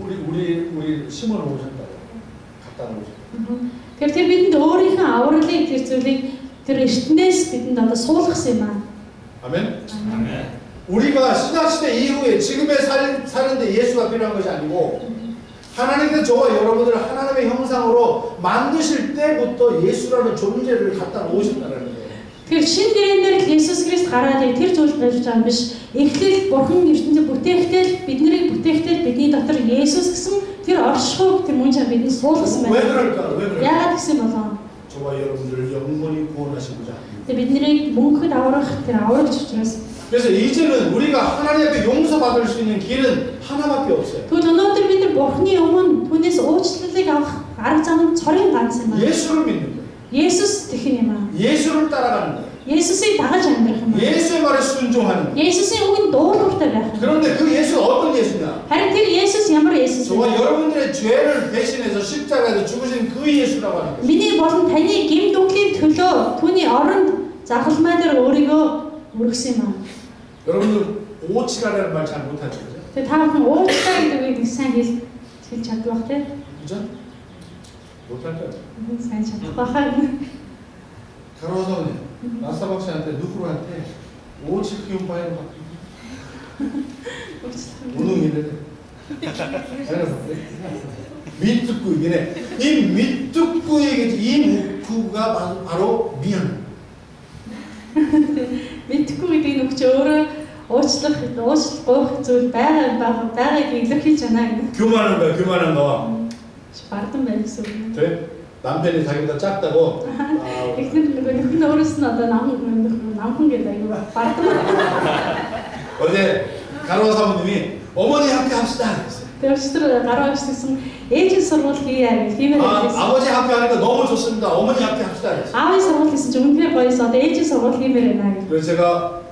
우리 심어 놓으셨다고 갖다 놓으셨다고. Тэгэхээр тэр бидэнд өөрийнхөө авралыг тэр зүйлийг тэр эртнээс бидэнд одоо суулгасан юм аа. 아멘. 아멘. 우리가 신약시대 이후에 지금의 사는데 예수가 필요한 것이 아니고 하나님께서 저와 여러분들을 하나님의 형상으로 만드실 때부터 예수라는 존재를 갖다 놓으셨다는 거예요. Тэгэхээр шинэ гэрэн дээр Есүс Христ гараад тэр зүйл байж байгаа юм биш. Эхлээд Бурхан ертөнцийг бүтээхдээ биднийг бүтээхдээ бидний дотор Есүс гэсэн тэр оршихуйг тэр мөн чанар бидэнд суулгасан 왜 байна. 그럴까? 왜 그럴까? Яагаад гэсэн болоо? 저와 여러분들을 영원히 구원하시고자 합니다. Тэр биднийг мөнхөд аврах тэр аврагч учраас. 그래서 이제는 우리가 하나님 앞에 용서받을 수 있는 길은 하나밖에 없어요. Тэгвэл өнөөдөр бид нар Бурханы өмнө түүнээс уучлалыг авах арга зам нь цорын ганц юм байна. 예수를 믿는 거예요. Есүс гэх юм аа. 예수를 따라가는 거예요. Есүсийг дагаж амьдрах юм аа. 예수의 말에 순종하는 거예요. Есүсийн үгэнд дуугартай байх. 그런데 그 예수는 어떤 예수냐? Харин тэр Есүс ямар Есүс вэ? 저와 여러분들의 죄를 대신해서 십자가에서 죽으신 그 예수라고 하는 거예요. Миний болон таны гим нүглийн төлөө түүний оронд загламай дээр өөрийгөө өргөсөн юм аа. 여러분들 오치라는 말 잘 못하죠, 그죠? Тэгээ та бүхэн уучлаа гэдэг үгийг сайн хэлж чадвах тий. 그죠? 못할 거예요. сайн чадах байхаа. 가로사원님, 나사박 씨한테 누구한테 오치 키운 바에는 막 운동이래. 밑둥구이네. 이 밑둥구에게 이 묵구가 바로 미안. Мэдхгүй гэдэг нь өгч өөрөө уучлах гойх зүйл байгааг илэрхийлж байна гэх. 교만한 거야, 교만한 거. Бардан байх гэсэн үг. 돼? 남편이 자기보다 작다고. Эхнэр нөхөр өөрөөс нь одоо намхан гэдэг аюу бардан. 어제 가로 사모님이 어머니 학교 합시다 그랬어요. Тэр өчтөр гараа авчихсан ээжийн сургууль хийя гэж тиймэр хэлсэн. 아버지 학교 하니까 너무 좋습니다. 어머니 학교 합시다 그랬어요. 아버지 сургууль гэсэн чинь үнэхээр гоёс одоо ээжийн сургууль хиймээр байна гэж. 그래서 제가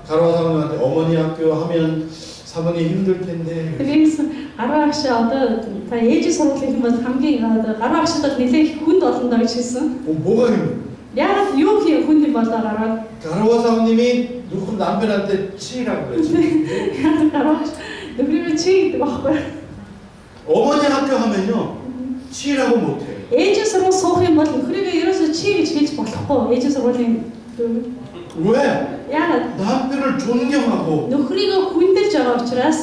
가로 사모님한테 어머니 학교 하면 사모님 힘들 텐데. Тэгээс гараа агш одоо та ээжийн сургууль хийх юм бол хамгийн одоо гараа агшдад нэлээд хүнд болно доо гэж хэлсэн. 뭐가 힘들어? Яг юу хийх хүнд болоо гараад. 가로 사모님이 누구 남편한테 치라고 그랬죠. Яг гараа агш нөхрөө чи гэдэг байхгүй. 어머니 학교 하면요 치라고 못해요. ээжийн сургууль суух юм бол нөхрийгөө ерөөсөө чи гэж хэлж болохгүй. ээжийн сургуулийн 왜? яагаад 남편을 존경하고 нөхрийгөө хүндэлж байгаа учраас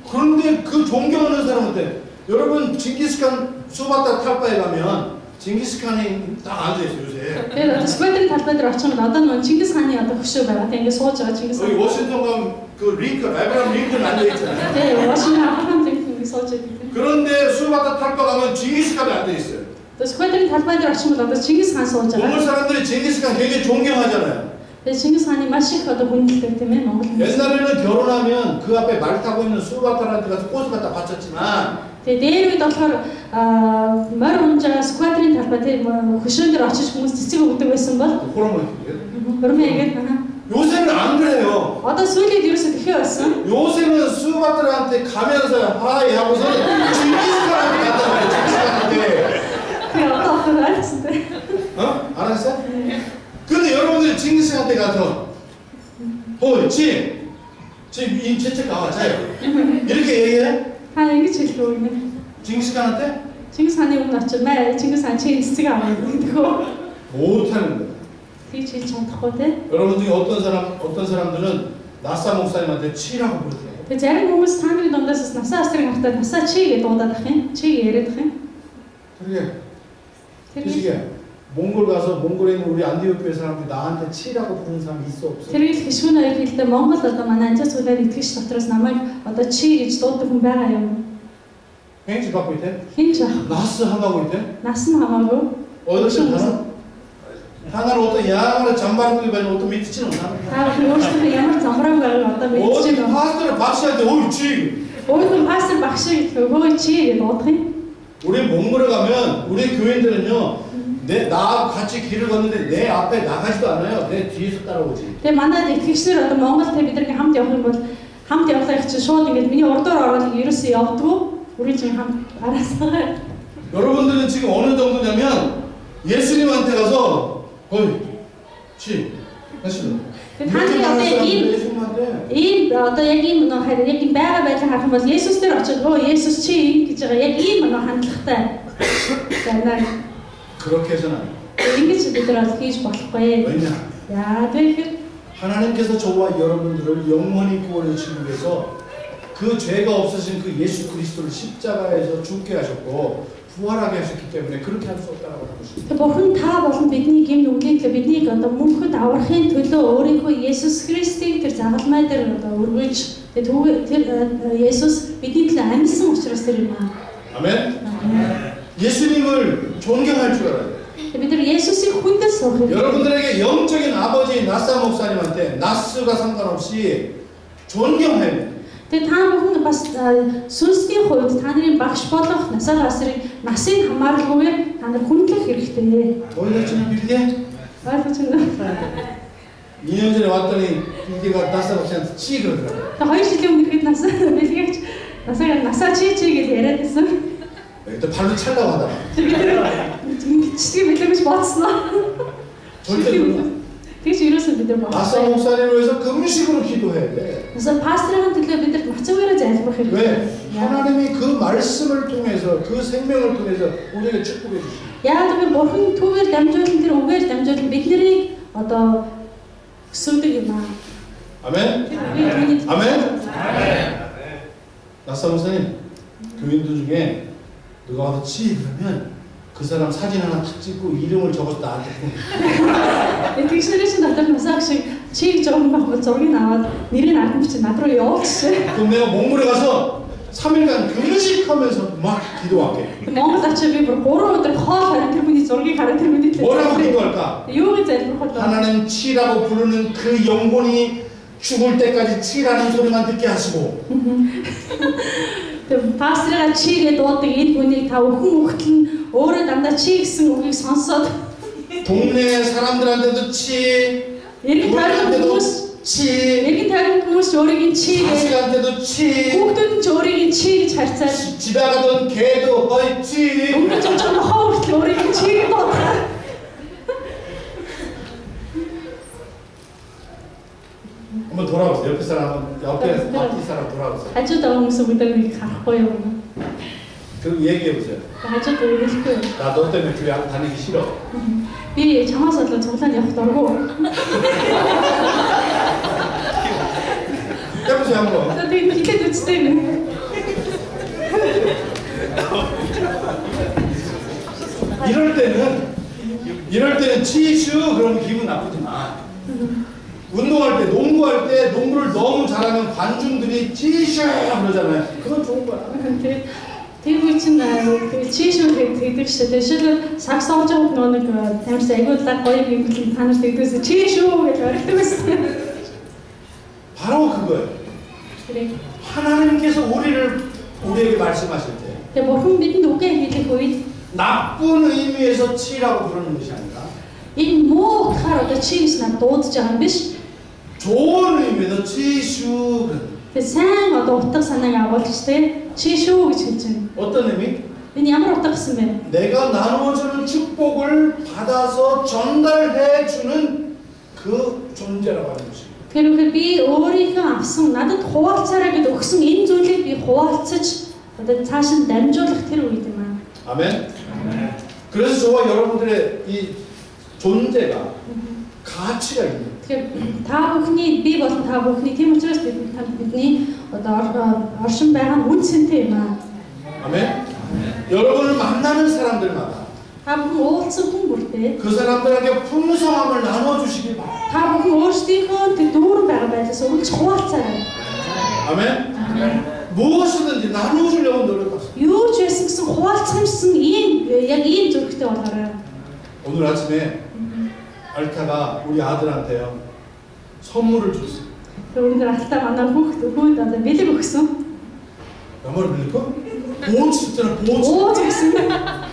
그런데 그 존경하는 사람한테 여러분 징기스칸 수바타 탈바에 가면 징기스칸이 딱 앉아있어요 요새. тэгээд 스웨덴 талбай дээр очих юм одоо нэг Чингис хааны одоо хөшөө байгаа. Тэгээд ингэ сууж байгаа Чингис 여기 хаан. 워싱턴 가면 그 링컨 에브라함 링컨 앉아있잖아요. Тэгээд Вашингтон ахын ингэ сууж байгаа. 그런데 수바타 탈바 가면 징기스칸이 앉아있어요. Тэгээд 스웨덴 талбай дээр очих юм бол одоо Чингис хаан сууж 몽골 байгаа. 사람들이 징기스칸 굉장히 존경하잖아요. Тэгээд Чингис хааны маш их одоо хүндэлдэг тийм ээ Монгол. 옛날에는 결혼하면 그 앞에 말 타고 있는 수바타한테 가서 꽃을 갖다 바쳤지만 Тэгээд дээр үед болохоор морь унжаа сквадрын талбай тийм хөшөөнд дээр очиж хүмүүс цэцэг өгдөг байсан бол 호르몬 өрмээгээд 요새는 안 그래요. одоо сүүлийн ерөөсөө тэхээ болсон. 요새는 수바들한테 가면서 하이 하고서 징기스칸한테 갔다 와요. 징기스칸한테. Тэгээд одоо ахын 알았는데. 어? 알았어? 근데 여러분들이 징기스칸한테 가서 지금 이 채책 나와 자요. 이렇게 얘기해? Та ингэж хэлэх үү нэ? 징기스칸한테? Чингис хааны өмнө очиж маа Чингис хаан чи цэцэг аваа гэдэг хөө. 못하는 거야. Тэгж хэлж чадахгүй те. 여러분 중에 어떤 사람들은 나사 목사님한테 치라고 그러더라고. Тэгээ зарим хүмүүс та нарын дундаас насаа астрын хартаа насаа чи гэж дуудаад ах юм. Чи яриад ах юм. 그러게. Тэр 그시게 몽골 가서 몽골에 있는 우리 안디옥 교회 사람들이 나한테 치라고 부르는 사람이 있어 없어? тэр хишүүн хоёр хэлдэг Монгол одоо манай анжаас үлээр итгэж дотроос намайг одоо чи гэж дууддаг хүн байгаа юм. 행지 받고 있대? Хин ч ах. 나스 하고 있대? Нас нь хамаагүй. 어디서 하나는 어떤 야간에 잠바를 입고 있는 어떤 밑이치는 없나? Та өөрсдөө ямар замбрааг байгааг одоо мэдчихэж 어디 байна. 파스터를 박씨한테 어이 치! Өөрөөр пастор багш гэж хөөе чи гэж дуудах юм. 우리 몽골에 가면 우리 교인들은요 나 같이 길을 걷는데 내 앞에 나가지도 않아요. 내 뒤에서 따라오지. Тэгээ манайд итгэгчнэр одоо Монголд бид нар хамт явах юм бол хамт явах чинь шууд ингэж миний урдуур ороод ерөөсөө явдггүй. 우리 지금 한 알았어. 여러분들은 지금 어느 정도냐면 예수님한테 가서 어이 치 하시는. 단지 어때 임 돼. ийм одоо яг ийм нэг харин яг ийм байга байдлыг харах юм бол Есүс дээр очиж Есүс чи гэж байгаа яг ийм нэг хандлагатай байна. 그렇게 해서는 안 돼. ингэж бид нар хийж болохгүй. 왜냐? Яа тэгэхээр 하나님께서 저와 여러분들을 영원히 구원해 주시기 위해서 그 죄가 없으신 그 예수 그리스도를 십자가에서 죽게 하셨고 부활하게 하셨기 때문에 그렇게 할 수 없다고 하는 것입니다. Бурхан та болон бидний гим нүглийг биднийг одоо мөнхөд аврахын төлөө өөрийнхөө Есүс Христийг тэр загалмай дээр одоо өргөж тэр Есүс бидний төлөө амьдсан учраас тэр юм аа. 아멘. 예수님을 존경할 줄 알아요. бид нар Есүсийг хүндэл суух хэрэгтэй. 여러분들에게 영적인 아버지 나사 목사님한테 나스가 상관없이 존경해야 돼요. Тэгээ та бүхэн бас сүнсний хувьд та нарын багш болох насыг хамааралгүйгээр та нар хүндлэх хэрэгтэй. 너희들 지금 빌게? ойлгож байна. 2년 전에 왔더니 빌게가 나사 목사한테 치 그러더라고요. Тэгээ 2 жилийн өмнө хэд бэлгийгч насаа чи гэж яриад байсан. 일단 발로 찰라고 하다가. Чигээ бэлгэж бодсноо. 절대 그러면 тэгж ерөөсөө бид нар 나사 목사님을 위해서 금식으로 기도해야 돼. 그래서 파스터랑 төлөө бид нар мацуугаараа залбирах хэрэгтэй. 왜? 하나님이 그 말씀을 통해서 그 생명을 통해서 우리에게 축복해 주시죠. Яагаад гэвэл бурхан түүгээр дамжуулан тэр үгээр дамжуулан биднийг одоо өсөдөг юм аа. 아멘. 아멘. 나사 목사님 교인들 중에 누가 와서 치 그러면 그 사람 사진 하나 탁 찍고 이름을 적어서 나한테 보내. тэгшнэрээс надад масаг шиг чи гэж байгаа юм байна. зургийг аваад нэрийг ардан бичиж над руу явуулчих. 그럼 내가 몽골에 가서 3일간 금식하면서 막 기도할게. Монгол очиж би бүр 3 өдөр хоол харин тэр хүний зургийг хараад тэр хүний 뭐라고 기도할까? юу гэж залбирах вэ? 하나님 치라고 부르는 그 영혼이 죽을 때까지 치라는 소리만 듣게 하시고 Тэр пастрага чи гэдэг дуудаг эд бүнийг та өхөн өгтөл нь өөрөө дандаа чи гэсэн үгийг сонсоод 동네 사람들한테도 치, эргэн тойрон хүмүүс 치, эргэн тойрон хүмүүс өөрийн чи гэж 자식한테도 치, хүүхдүүд нь ч өөрийн чи гэж харьцаад 집에 가던 개도 어이 치. өнгөрч очиж нохоо хүртэл өөрийн чи гэж бодоо. 한번 돌아보세요. 옆에 사람, 옆에 앞뒤 사람 돌아보세요. хажууд байгаа хүмүүсийг бид нар харахгүй юу? 그럼 얘기해 보세요. хажууд өгөхгүй. 나 너 때문에 교회 다니기 싫어. Би чамаас болоод цуглаанд явах дурггүй. 해보세요 한번. За би хэлээд үзтээ юм. 이럴 때는 치슈 그러면 기분 나쁘지 마. 운동할 때, 농구할 때 농구를 너무 잘하면 관중들이 치슈 그러잖아요. 그건 좋은 거야. Тэр үе чинь чийшүү гэдэг шүү дээ. Жишээлбэл сакс сонгож байгаа нэг тамирс аягүй гоё гэмтэл та нарт тэгдээс чийшүү гэж орхидог байсан. 바로 그거예요. 하나님께서 우리에게 말씀하실 때 Тэгээ бурхан бидэнд үгээ хэлэх үед 나쁜 의미에서 치라고 부르는 것이 아니라 энэ муу утгаар одоо чи гэж надад дуудаж байгаа юм биш. 좋은 의미에서 치슈. Тэгээ сайн одоо утга санааг агуулж тэ чийшүү гэж хэлж байна. 어떤 의미? Энэ ямар утга гэсэн бэ? 내가 나누어주는 축복을 받아서 전달해 주는 그 존재라고 하는 것입니다. Тэгэхээр би өөрийнхөө авсан надад хуваалцаарай гэд өгсөн энэ зүйлийг би хуваалцаж одоо цааш нь дамжуулах тэр үед юм аа. 아멘. 그래서 저와 여러분들의 이 존재가 가치가 있는. Тэгэхээр та бүхний би болон та бүхний тийм учраас бидний одоо оршин байгаа нь үнцэнтэй юм аа. 아멘. 여러분을 만나는 사람들마다 Та бүхэн уулзсан хүн бүртээ 그 사람들에게 풍성함을 나눠주시기 바랍니다. та бүхэн өөрсдийнхөө тэр дүүрэн байгаа байдлаас өгч хуваалцаарай. 아멘. 무엇이든지 나누어주려고 노력하세요. Юу ч байсан гэсэн хуваалцсан яг ийм зүрхтэй болоорой. 오늘 아침에 알타가 우리 아들한테요 선물을 줬어요. Өнөөдөр алтаа манай хүүхд одоо бэлэг өгсөн. 나무를 빌릴까? 보호치 있잖아, 보호치. Бууз өгсөн.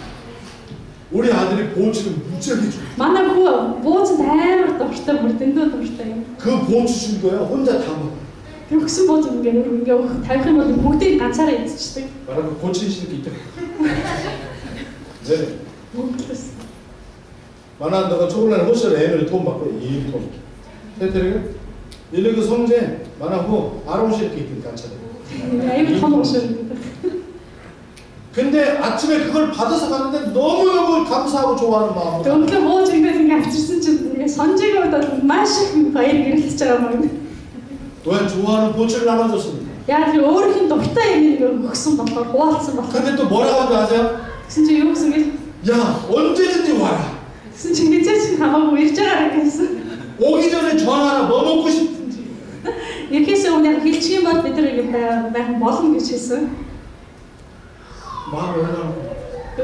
우리 아들이 보호치를 무지하게 줘. Манай хүү буузанд амар дуртай, бүр дэндүү дуртай юм. 그 보호치 준 거야 혼자 다 먹어. Тэр өгсөн бууз ингээ тавих юм бол бүгдийг ганцаараа эзчихдэг. 말하고 고치는 게 있다. 네. Бүгдээс. 만약 너가 초콜릿 호시를 애를 돈 받고 2돈. 세트를 일레그 성제 만하고 아롱실 이렇게 있으니까 차례. аюу том уушгүй. 근데 아침에 그걸 받아서 갔는데 너무너무 감사하고 좋아하는 마음으로 Өглөө бууж ингээд авчирсан чинь ингээд сонжиг удаад маш их баяр гэрэлтэж байгаа юм. 왜 좋아하는 보초를 나눠줬습니다. Яг л өөрийнх нь дуртай юм ингээд өгсөн болохоор хуваалцсан болохоор. 근데 또 뭐라고 하는지 아세요? Гэсэн чинь юу гэсэн бэ? 야 언제든지 와라. Гэсэн чинь хизээч хамаагүй ирж байгаа гэсэн. 오기 전에 전화하라. 뭐 먹고 싶은지. Ирэхээс өмнө хэлчих юм бол бид нар ингээд байх болно гэж хэлсэн. 마음이 얼마나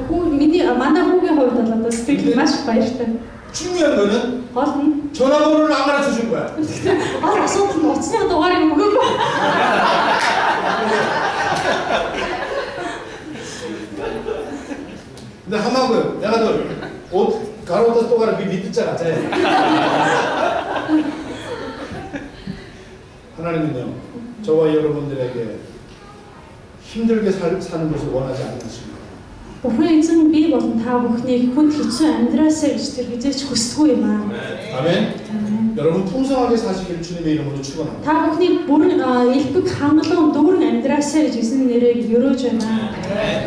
Хүү миний манай хүүгийн хувьд бол одоо сэтгэл маш баяртай. 중요한 거는 Гол нь 전화번호를 안 알아주신 거야. гол асуудал нь утасны дугаарыг өгөөгүй. 근데 하마고요. 내가 너옷 가로다 또 가라 그 믿었잖아. 하나님은요. 저와 여러분들에게 힘들게 사는 것을 원하지 않으십니다. Бурхан эзэн би болон та бүхнийг хүнд хэцүү амьдраасаа гэж тэр хизээч хүсдэггүй юм аа. 아멘. 여러분 풍성하게 사시길 주님의 이름으로 축원합니다. Та бүхний бүрэн элбэг хангалуун дүүрэн амьдраасаа гэж эзэн нэрээр өрөөж байна.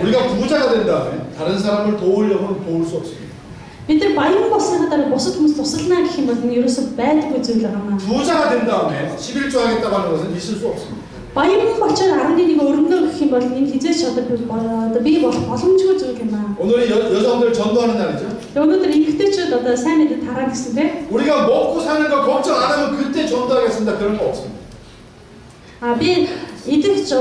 우리가 부자가 된 다음에 다른 사람을 도우려고는 도울 수 없습니다. Бид нар баян болсныхаа дараа бусад хүмүүс туслана гэх юм бол энэ ерөөсөө байдаггүй зүйл байгаа маа. 부자가 된 다음에 11조 하겠다고 하는 것은 있을 수 없습니다. Баян болчоор 11-ийг өргөнө гэх юм бол энэ хизээч одоо би болох боломжгүй зүйл юм аа. 오늘은 여성들 전도하는 날이죠. Өнөөдөр эмэгтэйчүүд одоо сайн мэдээ тараа гэсэн тийм. 우리가 먹고 사는 거 걱정 안 하면 그때 전도하겠습니다. 그런 거 없습니다. Би идэж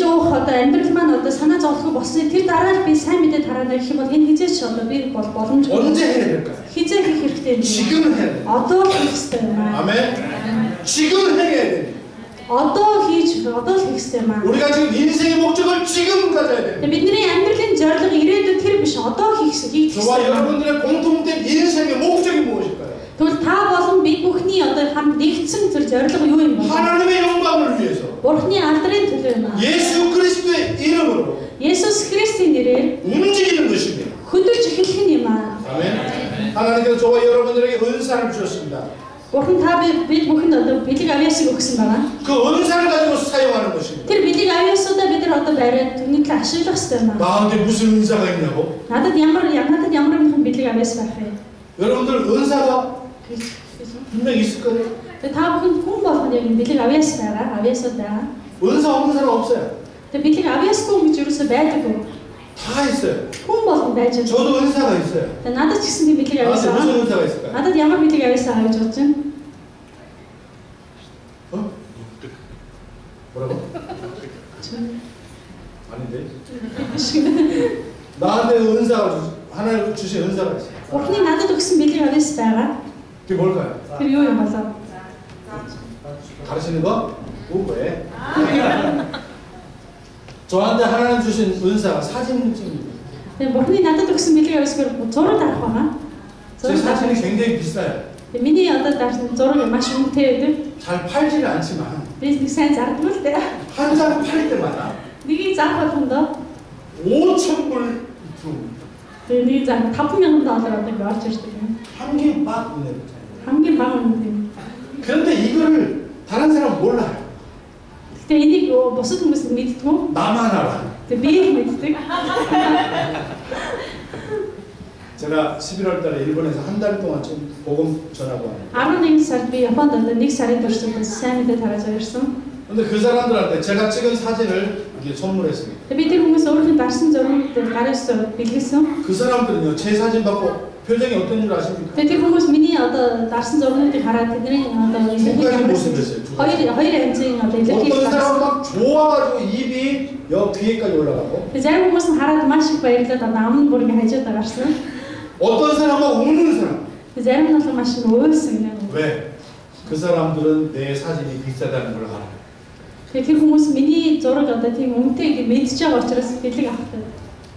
уух одоо амьдрал маань одоо санаа зовлохгүй болсон. Тэр дараа би сайн мэдээ тараана гэх юм бол энэ хизээч одоо би боломжгүй. 언제 해야 될까요? Хизээ хийх хэрэгтэй юм. 지금 해야 돼요. Одоо хийх хэрэгтэй юм аа. 아멘. 지금 해야 돼요. Одоо хийж одоо л хийх хэрэгтэй юм аа. 우리가 지금 인생의 목적을 지금 가져야 돼요. Бидний амьдралын зорилго ирээдүйд тэр биш одоо хийх хэрэгтэй. 저와 여러분들의 공통된 인생의 목적이 무엇일까요? Тэгвэл та болон бид бүхний одоо хамт нэгдсэн тэр зорилго юу юм бэ? 하나님의 영광을 위해서 Бурхны алдрын төлөө юм аа. 예수 그리스도의 이름으로 Есүс Христийн нэрээр 움직이는 것입니다. хөдөлж эхлэх юм аа. 아멘. 하나님께서 저와 여러분들에게 은사를 주셨습니다. Бурхан та бид бүхэнд одоо бэлэг авьяасыг өгсөн байна. 그 은사를 가지고 사용하는 것입니다. Тэр бэлэг авьяасуудаа бид нар одоо бариад түүнийг ашиглах хэрэгтэй юм аа. 나한테 무슨 은사가 있냐고? Надад ямар нэгэн бэлэг авьяас байх вэ? 여러분들 은사가 분명히 있을 거예요. Тэгээ та бүхэнд хүн болгоно яг бэлэг авьяас байгаа, авьяасууд байгаа. 은사 없는 사람 없어요. Тэгээ бэлэг авьяасгүй гэж юусоо байдаггүй. 다 있어요. Хүн болгон байж байгаа. 저도 은사가 있어요. Тэгээ надад ч гэсэн тийм бэлэг авьяас 나한테 무슨 байгаа. 은사가 있을까요? Надад ямар бэлэг авьяас байгаа гэж бодож байна? 어? 뭐라고? 아닌데? 나한테 은사가 하나님 주신 은사가 있어요. Бурхны надад өгсөн бэлэг авьяас байгаа. 그게 뭘까요? Тэр юу юм болоо? 가르치는 거? 뭐해? 저한테 하나님 주신 은사가 사진 찍는 Тэгээ Бурхны надад өгсөн бэлэг авьяасгаар зураг авах байгаа. 제 사진이 굉장히 비싸요. Тэгээ миний одоо дарсан зураг маш үнэтэй байдаг. 잘 팔지는 않지만 Би нэг сайн зардаггүй л дээ. 한 장 팔 때마다 Нэгийг заах болгондоо 5,000불 두 тэгээ нэг зам $5,000 одоо орж ирдэг юм. 한개 막 은혜를 줘요. Хамгийн бага үнэтэй. 그런데 이거를 다른 사람은 몰라요. Тэгээ энийг бусад хүмүүс мэддэггүй. 나만 알아. Тэгээ би мэддэг. 제가 11월 달에 일본에서 한 달 동안 좀 복음 전하고 왔는데 11 сард би Японд одоо 1 сарын турш сайн мэдээ тарааж ирсэн. 근데 그 사람들한테 제가 찍은 사진을 이렇게 선물했습니다. Тэгээ би тэр хүмүүс өөрийнхөө дарсан зургийг гараас бэлгэлсэн. 그 사람들은요 제 사진 받고 표정이 어떤 줄 아십니까? Тэгээ тэр хүмүүс миний одоо дарсан зургуудыг хараад тэдний одоо 가지 모습이었어요. хоёр янзын одоо илэрхийлж 어떤 гарсан. 사람은 막 좋아가지고 입이 여 귀에까지 올라가고 Тэгээ зарим хүмүүс нь хараад маш их баярлаад одоо амн бүргийн хажууд гарсан. 어떤 사람은 우는 사람. Тэгээ зарим нь бол маш их уйлсан юм. 왜? 그 사람들은 내 사진이 비싸다는 걸 알아요. Тэгээ тэр хүмүүс миний зураг одоо тийм үнэтэй гэж мэдж байгаа учраас бэлэг авахтай.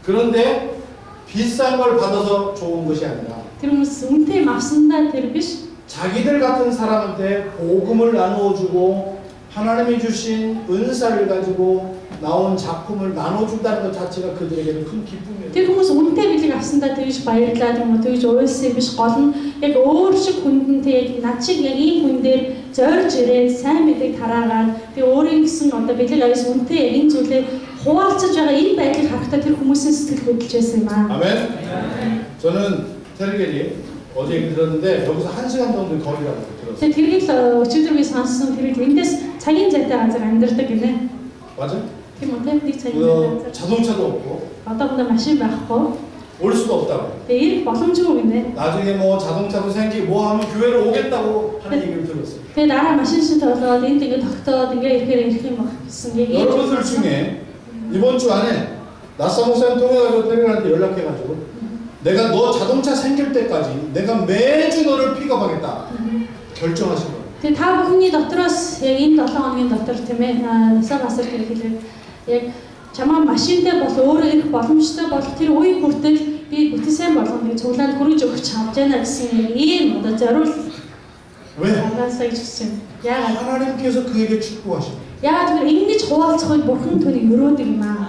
그런데 비싼 걸 받아서 좋은 것이 아니라 Тэр хүмүүс үнэтэй авсандаа тэр биш. 자기들 같은 사람한테 복음을 나누어주고 하나님이 주신 은사를 가지고 나온 작품을 나눠준다는 것 자체가 그들에게는 큰 기쁨이에요. Тэр хүмүүс үнэтэй билег авсандаа тэгж баярлаад юм уу тэгж уйлсан биш гол нь яг өөр шиг хүндэнтэй яг над шиг яг ийм хүн дээр зорж ирээд сайн мэдээг тараагаад би өөрийн гэсэн одоо билег авс үнэтэй яг энэ зүйлээ хуваалцаж байгаа энэ байдлыг харахтаа тэр хүмүүсийн сэтгэл хөдлөж байсан юм аа. 아멘. 저는 테르겔이 어제 얘기 들었는데 여기서 1시간 정도 거리라고 들었어요. Тэгээд тэрийг л өчигдөр би сонссон тэрийг эндээс цагийн зайтай газар амьдардаг гинэ. 맞아? Тийм үү? Нэг цагийн зайтай газар. 자동차도 없고 Одоохондоо машин байхгүй. 올 수도 없다고. Тэгээд ирэх боломжгүй гинэ. 나중에 뭐 자동차도 생기고 뭐 하면 교회를 오겠다고 하는 얘기를 들었어요. Тэгээд дараа машин шиг толгоод энд ингээд тогтоод ингээд ирэхээр ирэх юм баг гэсэн 얘기. 여러분들 중에 이번 주 안에 나사 목사님 통해가지고 테르겔한테 연락해가지고 내가 너 자동차 생길 때까지 내가 매주 너를 픽업하겠다 결정하신 거예요. Тэгээд та бүхний дотроос яг энэ 7 хоногийн дотор тийм ээ насаа басар хэлээ. Яг чамаа машинтай бол өөрөө ирэх боломжтой бол тэр үе хүртэл би бүтэн сайн болгоно гэж цуглаад хүргэж өгч чадж байна гэсэн яг ийм одоо зориул. 왜? Агаасаа гэсэн. Яагаад? 하나님께서 그에게 축복하십니다. Яагаад гэвэл ингэж хуваалцах үед бурхан түүнийг өрөөдөг юм аа.